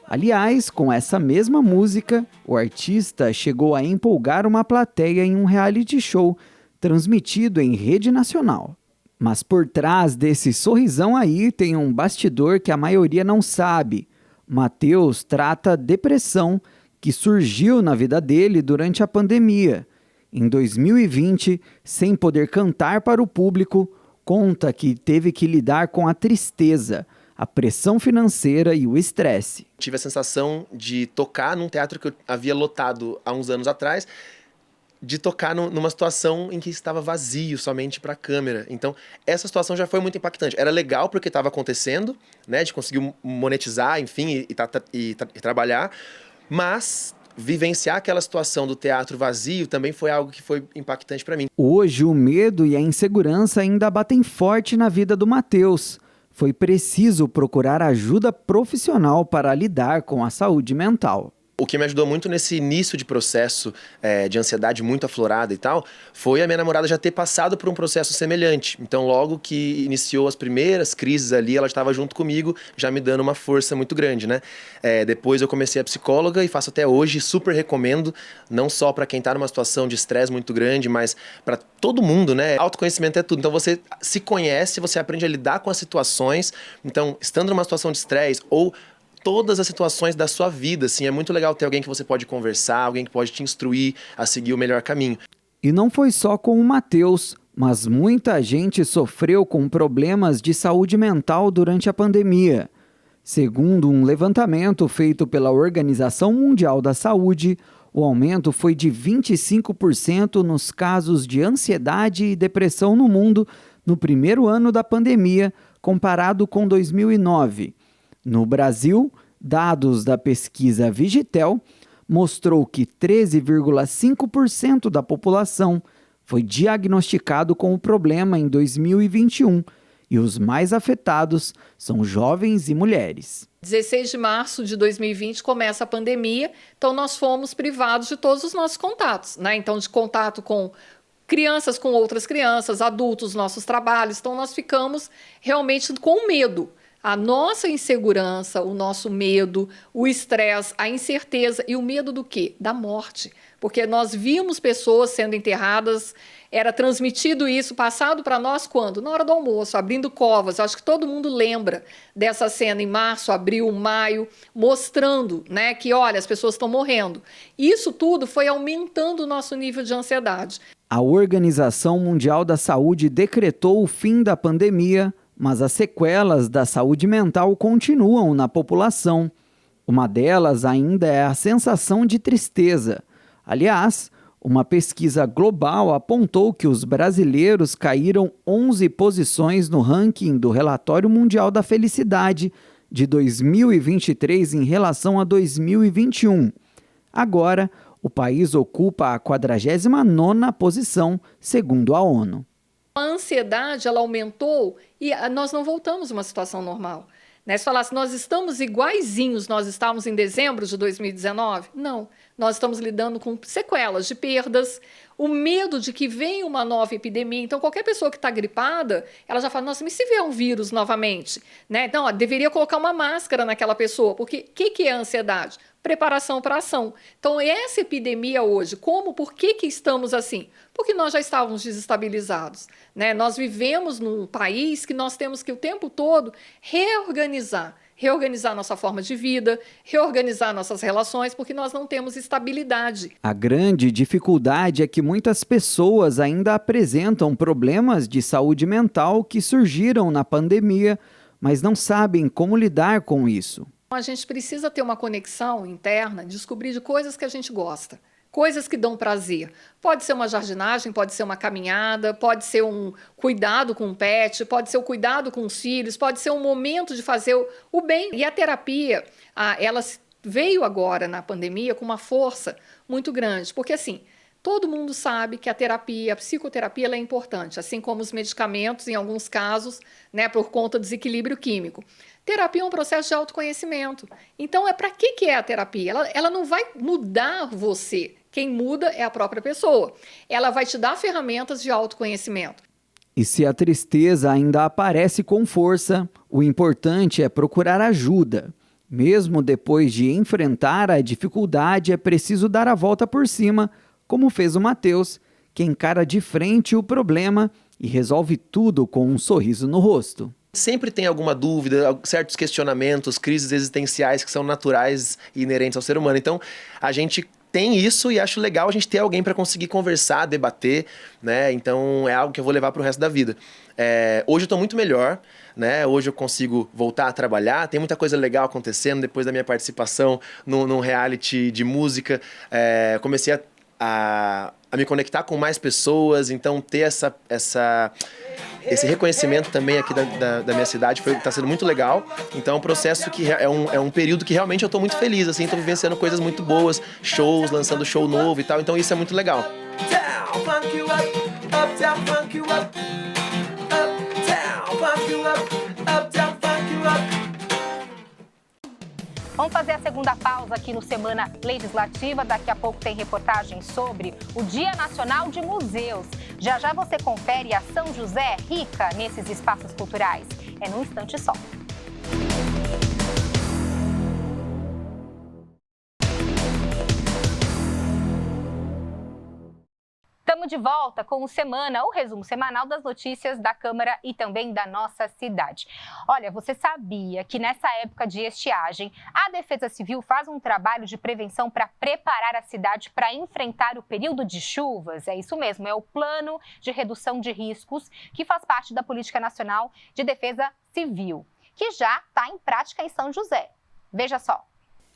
Speaker 21: Aliás, com essa mesma música, o artista chegou a empolgar uma plateia em um reality show transmitido em rede nacional. Mas por trás desse sorrisão aí tem um bastidor que a maioria não sabe. Matheus trata depressão que surgiu na vida dele durante a pandemia. Em 2020, sem poder cantar para o público, conta que teve que lidar com a tristeza, a pressão financeira e o estresse.
Speaker 22: Tive a sensação de tocar num teatro que eu havia lotado há uns anos atrás, de tocar numa situação em que estava vazio somente para a câmera. Então, essa situação já foi muito impactante. Era legal porque estava acontecendo, né, de conseguir monetizar, enfim, e trabalhar, mas vivenciar aquela situação do teatro vazio também foi algo que foi impactante para mim.
Speaker 21: Hoje, o medo e a insegurança ainda batem forte na vida do Matheus. Foi preciso procurar ajuda profissional para lidar com a saúde mental.
Speaker 22: O que me ajudou muito nesse início de processo de ansiedade muito aflorada e tal, foi a minha namorada já ter passado por um processo semelhante. Então, logo que iniciou as primeiras crises ali, ela estava junto comigo, já me dando uma força muito grande, né? Depois eu comecei a psicóloga e faço até hoje, super recomendo, não só para quem está numa situação de estresse muito grande, mas para todo mundo, né? Autoconhecimento é tudo. Então, você se conhece, você aprende a lidar com as situações. Então, estando numa situação de estresse ou todas as situações da sua vida, assim, é muito legal ter alguém que você pode conversar, alguém que pode te instruir a seguir o melhor caminho.
Speaker 21: E não foi só com o Matheus, mas muita gente sofreu com problemas de saúde mental durante a pandemia. Segundo um levantamento feito pela Organização Mundial da Saúde, o aumento foi de 25% nos casos de ansiedade e depressão no mundo no primeiro ano da pandemia, comparado com 2009. No Brasil, dados da pesquisa Vigitel mostrou que 13,5% da população foi diagnosticado com o problema em 2021 e os mais afetados são jovens e mulheres.
Speaker 23: 16 de março de 2020 começa a pandemia, então nós fomos privados de todos os nossos contatos, né? Então, de contato com crianças com outras crianças, adultos, nossos trabalhos, então nós ficamos realmente com medo. A nossa insegurança, o nosso medo, o estresse, a incerteza e o medo do quê? Da morte. Porque nós vimos pessoas sendo enterradas, era transmitido isso, passado para nós quando? Na hora do almoço, abrindo covas. Acho que todo mundo lembra dessa cena em março, abril, maio, mostrando, né, que, olha, as pessoas estão morrendo. Isso tudo foi aumentando o nosso nível de ansiedade.
Speaker 21: A Organização Mundial da Saúde decretou o fim da pandemia, mas as sequelas da saúde mental continuam na população. Uma delas ainda é a sensação de tristeza. Aliás, uma pesquisa global apontou que os brasileiros caíram 11 posições no ranking do Relatório Mundial da Felicidade de 2023 em relação a 2021. Agora, o país ocupa a 49ª posição, segundo a ONU.
Speaker 23: A ansiedade, ela aumentou e nós não voltamos a uma situação normal. Né? Se falasse, nós estamos iguaizinhos, nós estávamos em dezembro de 2019? Não, nós estamos lidando com sequelas de perdas, o medo de que venha uma nova epidemia. Então, qualquer pessoa que está gripada, ela já fala, nossa, mas se vier um vírus novamente? Né? Então, deveria colocar uma máscara naquela pessoa, porque o que é a ansiedade? Preparação para ação. Então, essa epidemia hoje, por que estamos assim? Porque nós já estávamos desestabilizados, né? Nós vivemos num país que nós temos que o tempo todo reorganizar nossa forma de vida, reorganizar nossas relações, porque nós não temos estabilidade.
Speaker 21: A grande dificuldade é que muitas pessoas ainda apresentam problemas de saúde mental que surgiram na pandemia, mas não sabem como lidar com isso.
Speaker 23: A gente precisa ter uma conexão interna, descobrir de coisas que a gente gosta. Coisas que dão prazer. Pode ser uma jardinagem, pode ser uma caminhada, pode ser um cuidado com o pet, pode ser o cuidado com os filhos, pode ser um momento de fazer o bem. E a terapia, ela veio agora na pandemia com uma força muito grande, porque assim, todo mundo sabe que a psicoterapia ela é importante, assim como os medicamentos, em alguns casos, né, por conta do desequilíbrio químico. Terapia é um processo de autoconhecimento. Então, para que é a terapia? Ela não vai mudar você. Quem muda é a própria pessoa. Ela vai te dar ferramentas de autoconhecimento.
Speaker 21: E se a tristeza ainda aparece com força, o importante é procurar ajuda. Mesmo depois de enfrentar a dificuldade, é preciso dar a volta por cima, como fez o Matheus, que encara de frente o problema e resolve tudo com um sorriso no rosto.
Speaker 22: Sempre tem alguma dúvida, certos questionamentos, crises existenciais que são naturais e inerentes ao ser humano. Então, a gente tem isso e acho legal a gente ter alguém para conseguir conversar, debater, né? Então, é algo que eu vou levar para o resto da vida. Hoje eu estou muito melhor, né? Hoje eu consigo voltar a trabalhar, tem muita coisa legal acontecendo depois da minha participação num reality de música. Comecei a me conectar com mais pessoas, então ter esse reconhecimento também aqui da minha cidade está sendo muito legal. Então é um processo que é um período que realmente eu estou muito feliz, assim, estou vivenciando coisas muito boas, shows, lançando show novo e tal, então isso é muito legal.
Speaker 1: Vamos fazer a segunda pausa aqui no Semana Legislativa. Daqui a pouco tem reportagem sobre o Dia Nacional de Museus. Já já você confere a São José rica nesses espaços culturais. É num instante só. Estamos de volta com o Semana, o resumo semanal das notícias da Câmara e também da nossa cidade. Olha, você sabia que nessa época de estiagem, a Defesa Civil faz um trabalho de prevenção para preparar a cidade para enfrentar o período de chuvas? É isso mesmo, é o Plano de Redução de Riscos, que faz parte da Política Nacional de Defesa Civil, que já está em prática em São José. Veja só.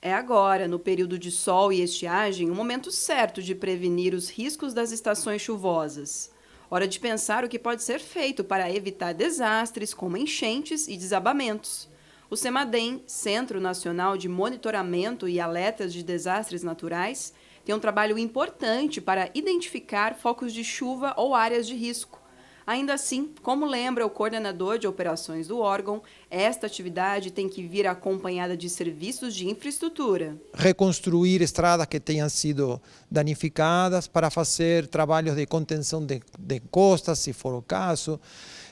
Speaker 5: É agora, no período de sol e estiagem, o momento certo de prevenir os riscos das estações chuvosas. Hora de pensar o que pode ser feito para evitar desastres como enchentes e desabamentos. O CEMADEM, Centro Nacional de Monitoramento e Alertas de Desastres Naturais, tem um trabalho importante para identificar focos de chuva ou áreas de risco. Ainda assim, como lembra o coordenador de operações do órgão, esta atividade tem que vir acompanhada de serviços de infraestrutura.
Speaker 6: Reconstruir estradas que tenham sido danificadas para fazer trabalhos de contenção de costas, se for o caso.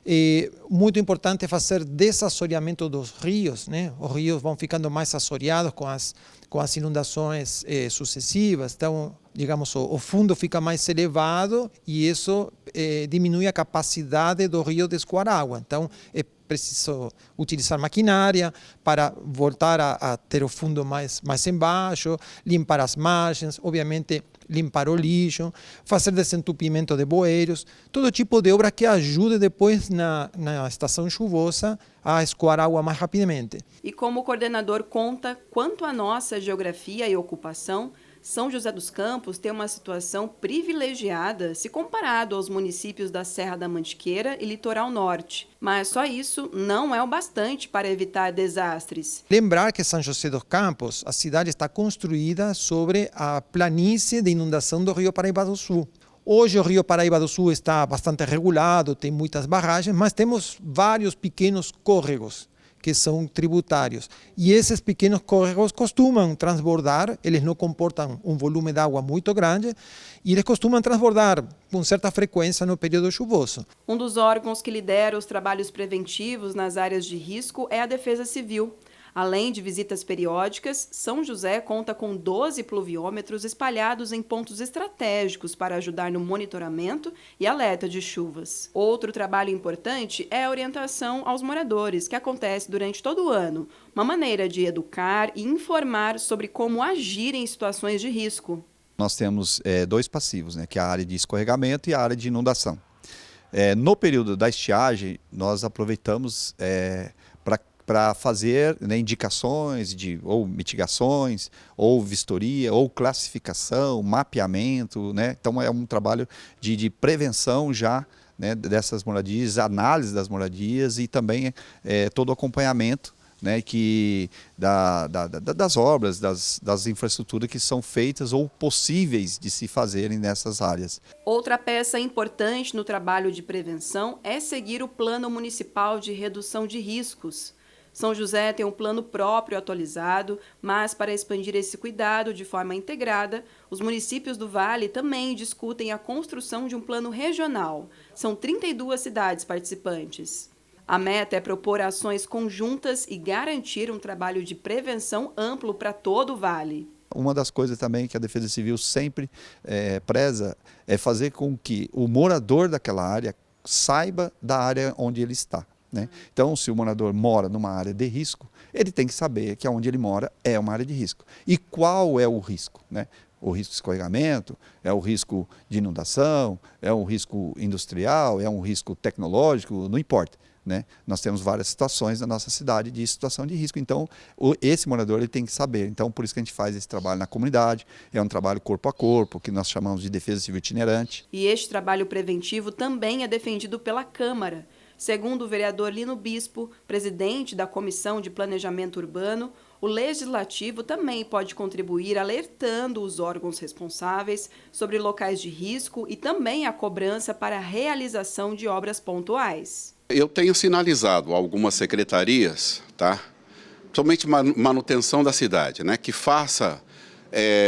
Speaker 6: E muito importante fazer desassoreamento dos rios, né? Os rios vão ficando mais assoreados com as inundações sucessivas, então, digamos, o fundo fica mais elevado e isso diminui a capacidade do rio de escoar água. Então, é preciso utilizar maquinária para voltar a ter o fundo mais embaixo, limpar as margens, obviamente limpar o lixo, fazer desentupimento de bueiros, todo tipo de obra que ajude depois na estação chuvosa a escoar água mais rapidamente.
Speaker 5: E como o coordenador conta, quanto à nossa geografia e ocupação, São José dos Campos tem uma situação privilegiada se comparado aos municípios da Serra da Mantiqueira e Litoral Norte. Mas só isso não é o bastante para evitar desastres.
Speaker 6: Lembrar que São José dos Campos, a cidade está construída sobre a planície de inundação do Rio Paraíba do Sul. Hoje o Rio Paraíba do Sul está bastante regulado, tem muitas barragens, mas temos vários pequenos córregos que são tributários. E esses pequenos córregos costumam transbordar, eles não comportam um volume de água muito grande, e eles costumam transbordar com certa frequência no período chuvoso.
Speaker 5: Um dos órgãos que lidera os trabalhos preventivos nas áreas de risco é a Defesa Civil. Além de visitas periódicas, São José conta com 12 pluviômetros espalhados em pontos estratégicos para ajudar no monitoramento e alerta de chuvas. Outro trabalho importante é a orientação aos moradores, que acontece durante todo o ano, uma maneira de educar e informar sobre como agir em situações de risco.
Speaker 3: Nós temos 2 passivos, né, que é a área de escorregamento e a área de inundação. No período da estiagem, nós aproveitamos para fazer, né, indicações ou mitigações, ou vistoria, ou classificação, mapeamento, né? Então é um trabalho de prevenção já, né, dessas moradias, análise das moradias e também todo o acompanhamento, né, das obras, das infraestruturas que são feitas ou possíveis de se fazerem nessas áreas.
Speaker 5: Outra peça importante no trabalho de prevenção é seguir o Plano Municipal de Redução de Riscos. São José tem um plano próprio atualizado, mas para expandir esse cuidado de forma integrada, os municípios do Vale também discutem a construção de um plano regional. São 32 cidades participantes. A meta é propor ações conjuntas e garantir um trabalho de prevenção amplo para todo o Vale.
Speaker 3: Uma das coisas também que a Defesa Civil sempre preza é fazer com que o morador daquela área saiba da área onde ele está. Né? Então, se o morador mora numa área de risco, ele tem que saber que onde ele mora é uma área de risco. E qual é o risco? Né? O risco de escorregamento, é o risco de inundação, é um risco industrial, é um risco tecnológico, não importa. Né? Nós temos várias situações na nossa cidade de situação de risco, então esse morador ele tem que saber. Então, por isso que a gente faz esse trabalho na comunidade, é um trabalho corpo a corpo, que nós chamamos de defesa civil itinerante.
Speaker 5: E este trabalho preventivo também é defendido pela Câmara. Segundo o vereador Lino Bispo, presidente da Comissão de Planejamento Urbano, o Legislativo também pode contribuir alertando os órgãos responsáveis sobre locais de risco e também a cobrança para a realização de obras pontuais.
Speaker 8: Eu tenho sinalizado algumas secretarias, tá? Principalmente manutenção da cidade, né? Que faça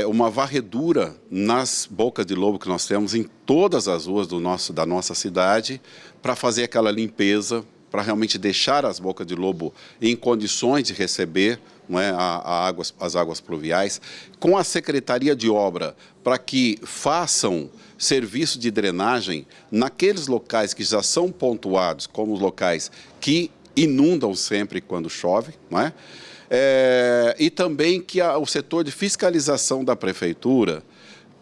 Speaker 8: uma varredura nas bocas de lobo que nós temos em todas as ruas da nossa cidade, para fazer aquela limpeza, para realmente deixar as bocas de lobo em condições de receber, não é, as águas pluviais, com a Secretaria de Obra, para que façam serviço de drenagem naqueles locais que já são pontuados como os locais que inundam sempre quando chove, não é? E também que o setor de fiscalização da Prefeitura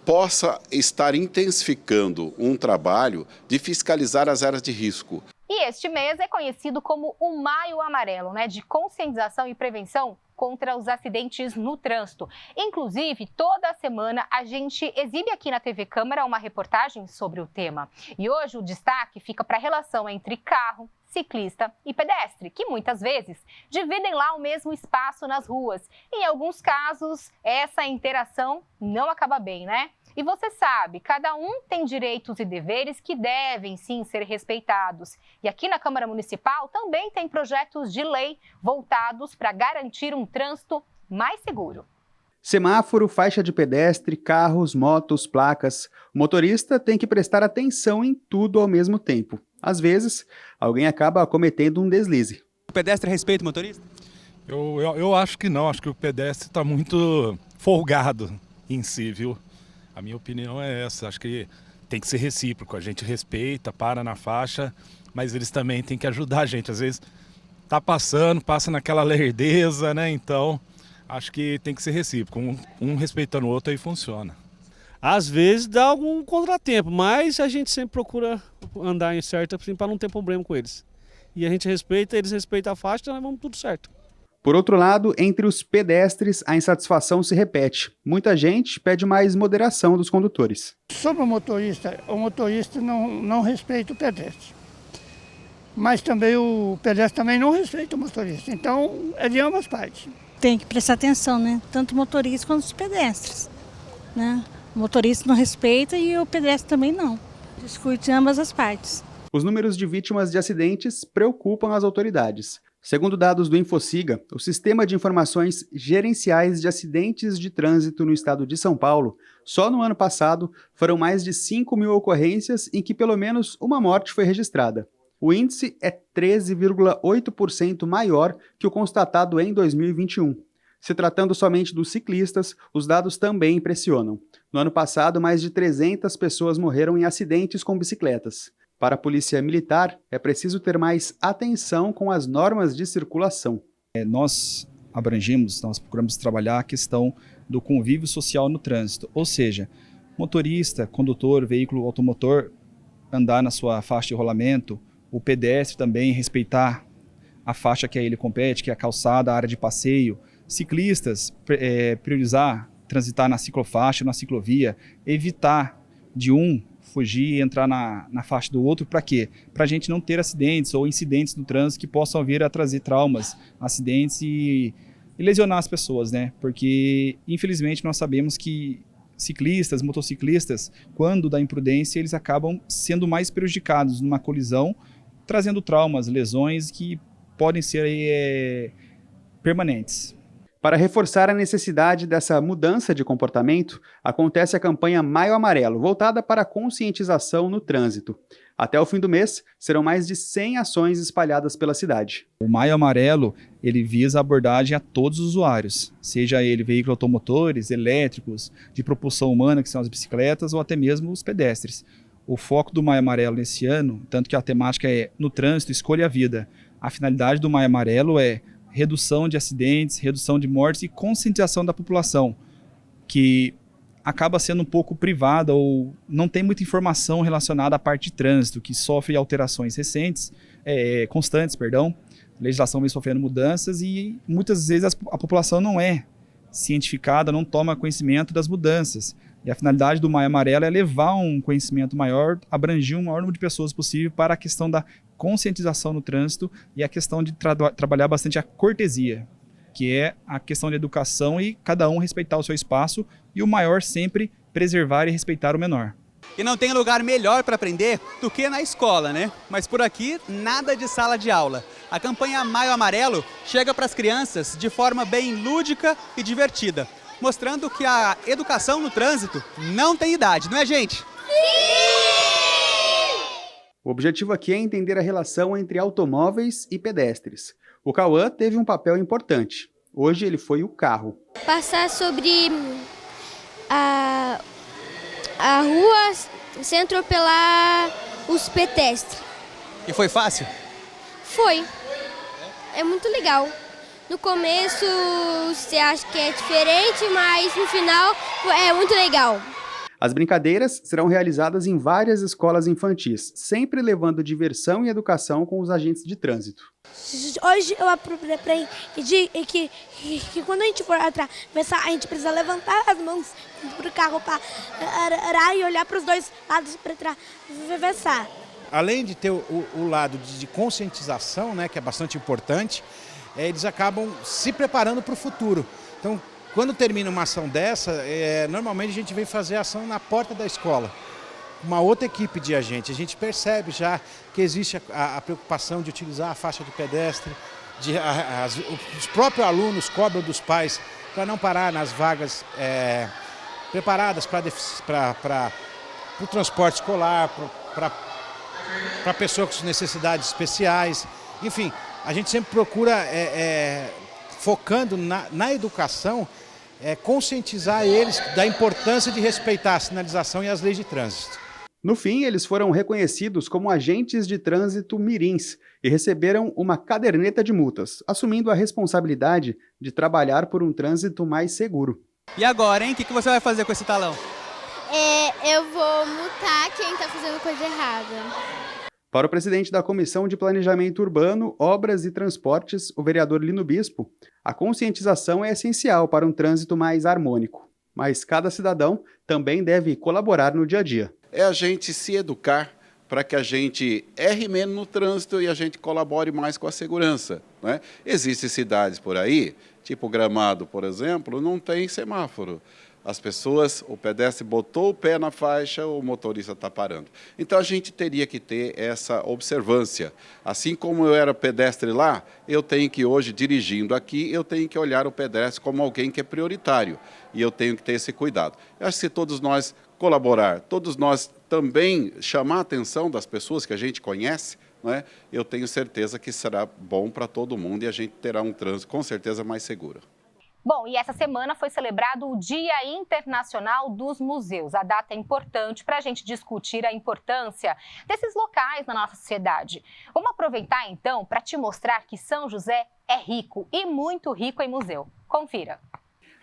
Speaker 8: possa estar intensificando um trabalho de fiscalizar as áreas de risco.
Speaker 1: E este mês é conhecido como o Maio Amarelo, né, de conscientização e prevenção contra os acidentes no trânsito. Inclusive, toda semana a gente exibe aqui na TV Câmara uma reportagem sobre o tema. E hoje o destaque fica para a relação entre carro, ciclista e pedestre, que muitas vezes dividem lá o mesmo espaço nas ruas. Em alguns casos, essa interação não acaba bem, né? E você sabe, cada um tem direitos e deveres que devem sim ser respeitados. E aqui na Câmara Municipal também tem projetos de lei voltados para garantir um trânsito mais seguro.
Speaker 12: Semáforo, faixa de pedestre, carros, motos, placas. O motorista tem que prestar atenção em tudo ao mesmo tempo. Às vezes, alguém acaba cometendo um deslize.
Speaker 11: O pedestre respeita o motorista?
Speaker 24: Eu acho que não, acho que o pedestre está muito folgado em si, viu? A minha opinião é essa, acho que tem que ser recíproco, a gente respeita, para na faixa, mas eles também têm que ajudar a gente. Às vezes tá passando, passa naquela lerdeza, né? Então, acho que tem que ser recíproco, um respeitando o outro aí funciona.
Speaker 25: Às vezes dá algum contratempo, mas a gente sempre procura andar em certa, assim, para não ter problema com eles. E a gente respeita, eles respeitam a faixa, então vamos tudo certo.
Speaker 12: Por outro lado, entre os pedestres, a insatisfação se repete. Muita gente pede mais moderação dos condutores.
Speaker 26: Sobre o motorista não respeita o pedestre. Mas também o pedestre também não respeita o motorista. Então, é de ambas partes.
Speaker 27: Tem que prestar atenção, né? Tanto o motorista quanto os pedestres, né? O motorista não respeita e o pedestre também não. Discute ambas as partes.
Speaker 12: Os números de vítimas de acidentes preocupam as autoridades. Segundo dados do Infociga, o Sistema de Informações Gerenciais de Acidentes de Trânsito no estado de São Paulo, só no ano passado foram mais de 5.000 ocorrências em que pelo menos uma morte foi registrada. O índice é 13,8% maior que o constatado em 2021. Se tratando somente dos ciclistas, os dados também impressionam. No ano passado, mais de 300 pessoas morreram em acidentes com bicicletas. Para a Polícia Militar, é preciso ter mais atenção com as normas de circulação.
Speaker 7: Nós procuramos trabalhar a questão do convívio social no trânsito, ou seja, motorista, condutor, veículo automotor andar na sua faixa de rolamento, o pedestre também respeitar a faixa que a ele compete, que é a calçada, a área de passeio, ciclistas priorizar, transitar na ciclofaixa, na ciclovia, evitar de um fugir e entrar na faixa do outro, para quê? Para a gente não ter acidentes ou incidentes no trânsito que possam vir a trazer traumas, acidentes e lesionar as pessoas, né? Porque, infelizmente, nós sabemos que ciclistas, motociclistas, quando da imprudência, eles acabam sendo mais prejudicados numa colisão, trazendo traumas, lesões que podem ser permanentes.
Speaker 12: Para reforçar a necessidade dessa mudança de comportamento, acontece a campanha Maio Amarelo, voltada para a conscientização no trânsito. Até o fim do mês, serão mais de 100 ações espalhadas pela cidade.
Speaker 7: O Maio Amarelo, ele visa a abordagem a todos os usuários, seja ele veículos automotores, elétricos, de propulsão humana, que são as bicicletas, ou até mesmo os pedestres. O foco do Maio Amarelo nesse ano, tanto que a temática é no trânsito, escolha a vida. A finalidade do Maio Amarelo é redução de acidentes, redução de mortes e conscientização da população, que acaba sendo um pouco privada ou não tem muita informação relacionada à parte de trânsito, que sofre alterações constantes. A legislação vem sofrendo mudanças e muitas vezes a população não é cientificada, não toma conhecimento das mudanças. E a finalidade do Maio Amarelo é levar um conhecimento maior, abranger um maior número de pessoas possível para a questão da conscientização no trânsito e a questão de trabalhar bastante a cortesia, que é a questão de educação e cada um respeitar o seu espaço e o maior sempre preservar e respeitar o menor.
Speaker 12: E não tem lugar melhor para aprender do que na escola, né? Mas por aqui, nada de sala de aula. A campanha Maio Amarelo chega para as crianças de forma bem lúdica e divertida, mostrando que a educação no trânsito não tem idade, não é, gente? Sim! O objetivo aqui é entender a relação entre automóveis e pedestres. O Cauã teve um papel importante. Hoje ele foi o carro.
Speaker 9: Passar sobre a rua sem atropelar os pedestres.
Speaker 12: E foi fácil?
Speaker 9: Foi. É muito legal. No começo você acha que é diferente, mas no final é muito legal.
Speaker 12: As brincadeiras serão realizadas em várias escolas infantis, sempre levando diversão e educação com os agentes de trânsito.
Speaker 9: Hoje eu aprendi que quando a gente for atravessar, a gente precisa levantar as mãos para o carro e olhar para os dois lados para atravessar.
Speaker 10: Além de ter o lado de conscientização, né, que é bastante importante, eles acabam se preparando para o futuro. Então, quando termina uma ação dessa, normalmente a gente vem fazer a ação na porta da escola. Uma outra equipe de agentes. A gente percebe já que existe a preocupação de utilizar a faixa de pedestre. Os próprios alunos cobram dos pais para não parar nas vagas preparadas para o transporte escolar, para pessoas com necessidades especiais. Enfim, a gente sempre procura, focando na educação, conscientizar eles da importância de respeitar a sinalização e as leis de trânsito.
Speaker 12: No fim, eles foram reconhecidos como agentes de trânsito mirins e receberam uma caderneta de multas, assumindo a responsabilidade de trabalhar por um trânsito mais seguro. E agora, hein? O que você vai fazer com esse talão?
Speaker 9: Eu vou multar quem está fazendo coisa errada.
Speaker 12: Para o presidente da Comissão de Planejamento Urbano, Obras e Transportes, o vereador Lino Bispo, a conscientização é essencial para um trânsito mais harmônico. Mas cada cidadão também deve colaborar no dia a dia.
Speaker 8: É a gente se educar para que a gente erre menos no trânsito e a gente colabore mais com a segurança, né? Existem cidades por aí, tipo Gramado, por exemplo, não tem semáforo. as pessoas, o pedestre botou o pé na faixa, o motorista está parando. Então a gente teria que ter essa observância. Assim como eu era pedestre lá, eu tenho que hoje, dirigindo aqui, eu tenho que olhar o pedestre como alguém que é prioritário. E eu tenho que ter esse cuidado. Eu acho que se todos nós colaborar, todos nós também chamar a atenção das pessoas que a gente conhece, não é? Eu tenho certeza que será bom para todo mundo e a gente terá um trânsito com certeza mais seguro.
Speaker 1: Bom, e essa semana foi celebrado o Dia Internacional dos Museus. A data é importante para a gente discutir a importância desses locais na nossa sociedade. Vamos aproveitar então para te mostrar que São José é rico e muito rico em museu. Confira.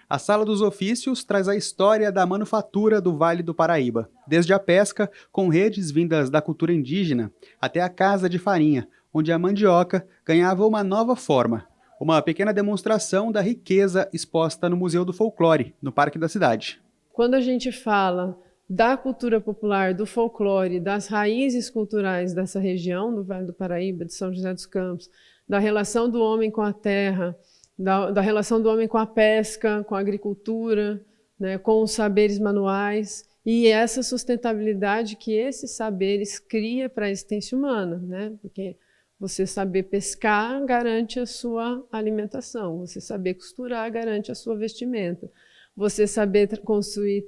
Speaker 12: A Sala dos Ofícios traz a história da manufatura do Vale do Paraíba, desde a pesca, com redes vindas da cultura indígena, até a casa de farinha, onde a mandioca ganhava uma nova forma. Uma pequena demonstração da riqueza exposta no Museu do Folclore, no Parque da Cidade.
Speaker 2: Quando a gente fala da cultura popular, do folclore, das raízes culturais dessa região, do Vale do Paraíba, de São José dos Campos, da relação do homem com a terra, da relação do homem com a pesca, com a agricultura, né, com os saberes manuais, e essa sustentabilidade que esses saberes cria para a existência humana, né, porque você saber pescar garante a sua alimentação, você saber costurar garante a sua vestimenta, você saber construir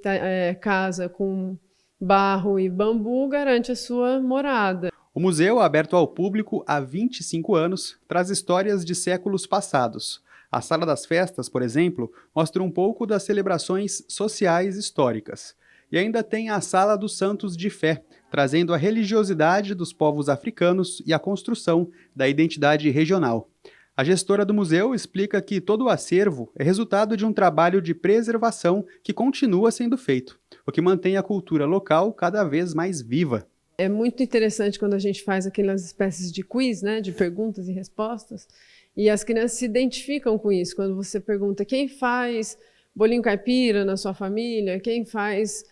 Speaker 2: casa com barro e bambu garante a sua morada.
Speaker 12: O museu, aberto ao público há 25 anos, traz histórias de séculos passados. A Sala das Festas, por exemplo, mostra um pouco das celebrações sociais históricas. E ainda tem a Sala dos Santos de Fé, trazendo a religiosidade dos povos africanos e a construção da identidade regional. A gestora do museu explica que todo o acervo é resultado de um trabalho de preservação que continua sendo feito, o que mantém a cultura local cada vez mais viva.
Speaker 2: É muito interessante quando a gente faz aquelas espécies de quiz, né, de perguntas e respostas, e as crianças se identificam com isso. Quando você pergunta quem faz bolinho caipira na sua família, quem faz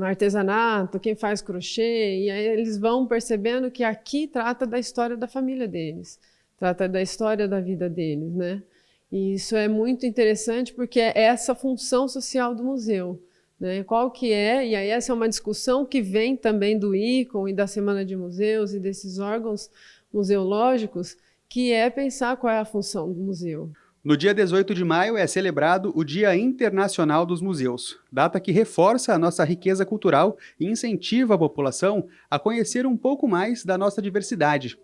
Speaker 2: artesanato, quem faz crochê, e aí eles vão percebendo que aqui trata da história da família deles, trata da história da vida deles, né? E isso é muito interessante porque é essa função social do museu, né? Qual que é, e aí essa é uma discussão que vem também do ICOM e da Semana de Museus e desses órgãos museológicos, que é pensar qual é a função do museu.
Speaker 12: No dia 18 de maio é celebrado o Dia Internacional dos Museus, data que reforça a nossa riqueza cultural e incentiva a população a conhecer um pouco mais da nossa diversidade.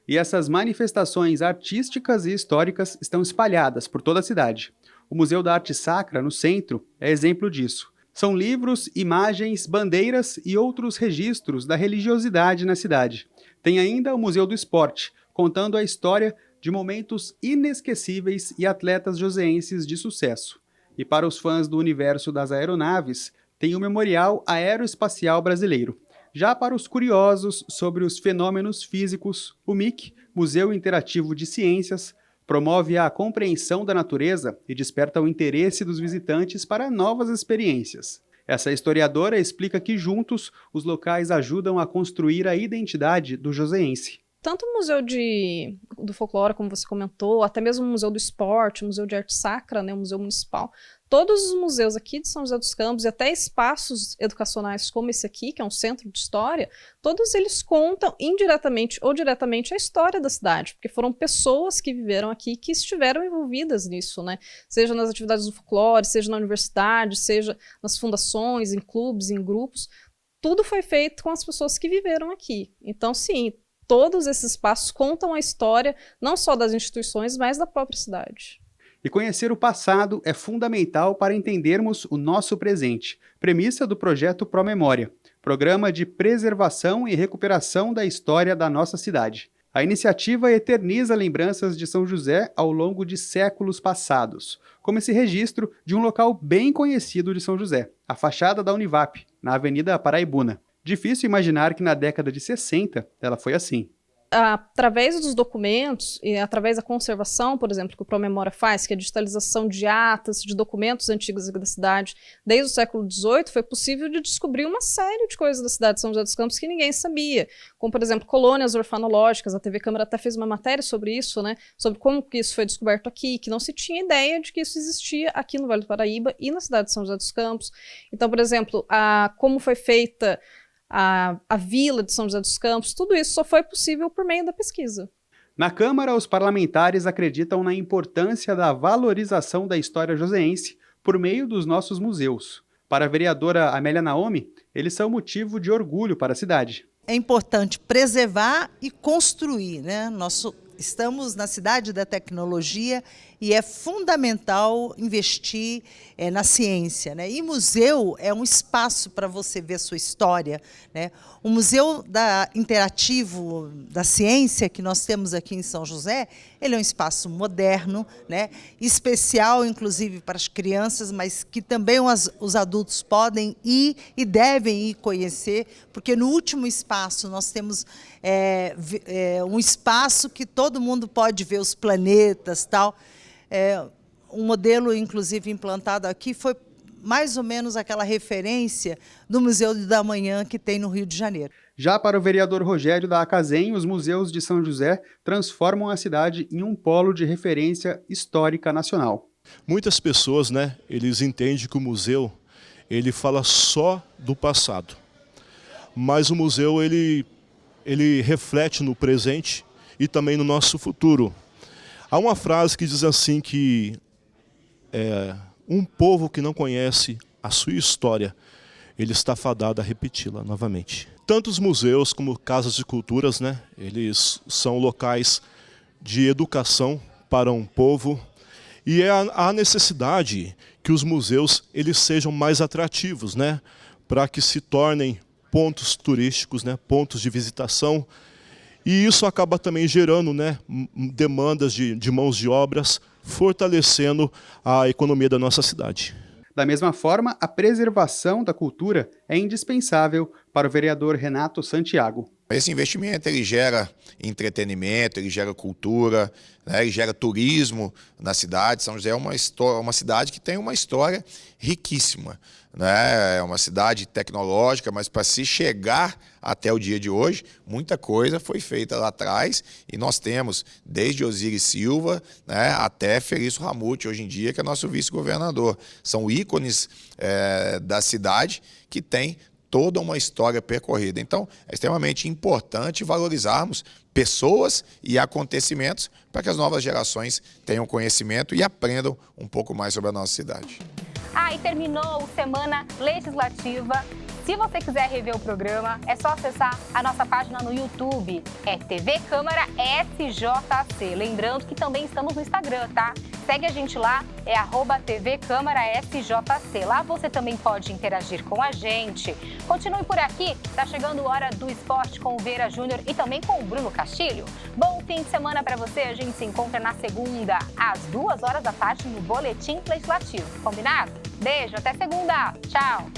Speaker 12: E essas manifestações artísticas e históricas estão espalhadas por toda a cidade. O Museu da Arte Sacra, no centro, é exemplo disso. São livros, imagens, bandeiras e outros registros da religiosidade na cidade. Tem ainda o Museu do Esporte, contando a história de momentos inesquecíveis e atletas joseenses de sucesso. E para os fãs do universo das aeronaves, tem o Memorial Aeroespacial Brasileiro. Já para os curiosos sobre os fenômenos físicos, o MIC, Museu Interativo de Ciências, promove a compreensão da natureza e desperta o interesse dos visitantes para novas experiências. Essa historiadora explica que juntos os locais ajudam a construir a identidade do joseense.
Speaker 11: Tanto o Museu do Folclore, como você comentou, até mesmo o Museu do Esporte, o Museu de Arte Sacra, né, o Museu Municipal, todos os museus aqui de São José dos Campos e até espaços educacionais como esse aqui, que é um centro de história, todos eles contam indiretamente ou diretamente a história da cidade, porque foram pessoas que viveram aqui que estiveram envolvidas nisso, né? Seja nas atividades do folclore, seja na universidade, seja nas fundações, em clubes, em grupos, tudo foi feito com as pessoas que viveram aqui. Então, sim, todos esses espaços contam a história não só das instituições, mas da própria cidade.
Speaker 12: E conhecer o passado é fundamental para entendermos o nosso presente, premissa do projeto Promemória, programa de preservação e recuperação da história da nossa cidade. A iniciativa eterniza lembranças de São José ao longo de séculos passados, como esse registro de um local bem conhecido de São José, a fachada da Univap, na Avenida Paraibuna. Difícil imaginar que na década de 60 ela foi assim.
Speaker 11: através dos documentos e através da conservação, por exemplo, que o Promemora faz, que é a digitalização de atas, de documentos antigos da cidade, desde o século XVIII, foi possível de descobrir uma série de coisas da cidade de São José dos Campos que ninguém sabia, como, por exemplo, colônias orfanológicas. A TV Câmara até fez uma matéria sobre isso, né, sobre como que isso foi descoberto aqui, que não se tinha ideia de que isso existia aqui no Vale do Paraíba e na cidade de São José dos Campos. Então, por exemplo, como foi feita a vila de São José dos Campos, tudo isso só foi possível por meio da pesquisa.
Speaker 12: Na Câmara, os parlamentares acreditam na importância da valorização da história joseense por meio dos nossos museus. Para a vereadora Amélia Naomi, eles são motivo de orgulho para a cidade.
Speaker 4: É importante preservar e construir, né? Estamos na cidade da tecnologia e é fundamental investir na ciência, né? E museu é um espaço para você ver sua história, né? O Museu Interativo da Ciência que nós temos aqui em São José, ele é um espaço moderno, né? Especial, inclusive, para as crianças, mas que também os adultos podem ir e devem ir conhecer, porque no último espaço nós temos um espaço que todo mundo pode ver os planetas, tal. Um modelo, inclusive, implantado aqui foi mais ou menos aquela referência do Museu da Manhã que tem no Rio de Janeiro.
Speaker 12: Já para o vereador Rogério da Acazem, os museus de São José transformam a cidade em um polo de referência histórica nacional.
Speaker 13: Muitas pessoas, né, eles entendem que o museu ele fala só do passado, mas o museu ele reflete no presente e também no nosso futuro. Há uma frase que diz assim que um povo que não conhece a sua história, ele está fadado a repeti-la novamente. Tanto os museus como casas de culturas, né, eles são locais de educação para um povo e há necessidade que os museus eles sejam mais atrativos, né, para que se tornem pontos turísticos, né, pontos de visitação. E isso acaba também gerando, né, demandas de mãos de obras, fortalecendo a economia da nossa cidade.
Speaker 12: Da mesma forma, a preservação da cultura é indispensável para o vereador Renato Santiago.
Speaker 14: Esse investimento ele gera entretenimento, ele gera cultura, né, ele gera turismo na cidade. São José é uma cidade que tem uma história riquíssima, né? É uma cidade tecnológica, mas para se chegar até o dia de hoje, muita coisa foi feita lá atrás e nós temos desde Osiris Silva, né, até Felício Ramute, hoje em dia, que é nosso vice-governador. São ícones da cidade que tem toda uma história percorrida. Então, é extremamente importante valorizarmos pessoas e acontecimentos para que as novas gerações tenham conhecimento e aprendam um pouco mais sobre a nossa cidade.
Speaker 1: E terminou Semana Legislativa. Se você quiser rever o programa, é só acessar a nossa página no YouTube, é TV Câmara SJC. Lembrando que também estamos no Instagram, tá? Segue a gente lá, é @TV Câmara SJC. Lá você também pode interagir com a gente. Continue por aqui, tá chegando a hora do esporte com o Vera Júnior e também com o Bruno Castilho. Bom fim de semana para você, a gente se encontra na segunda, às 14h no Boletim Legislativo. Combinado? Beijo, até segunda. Tchau.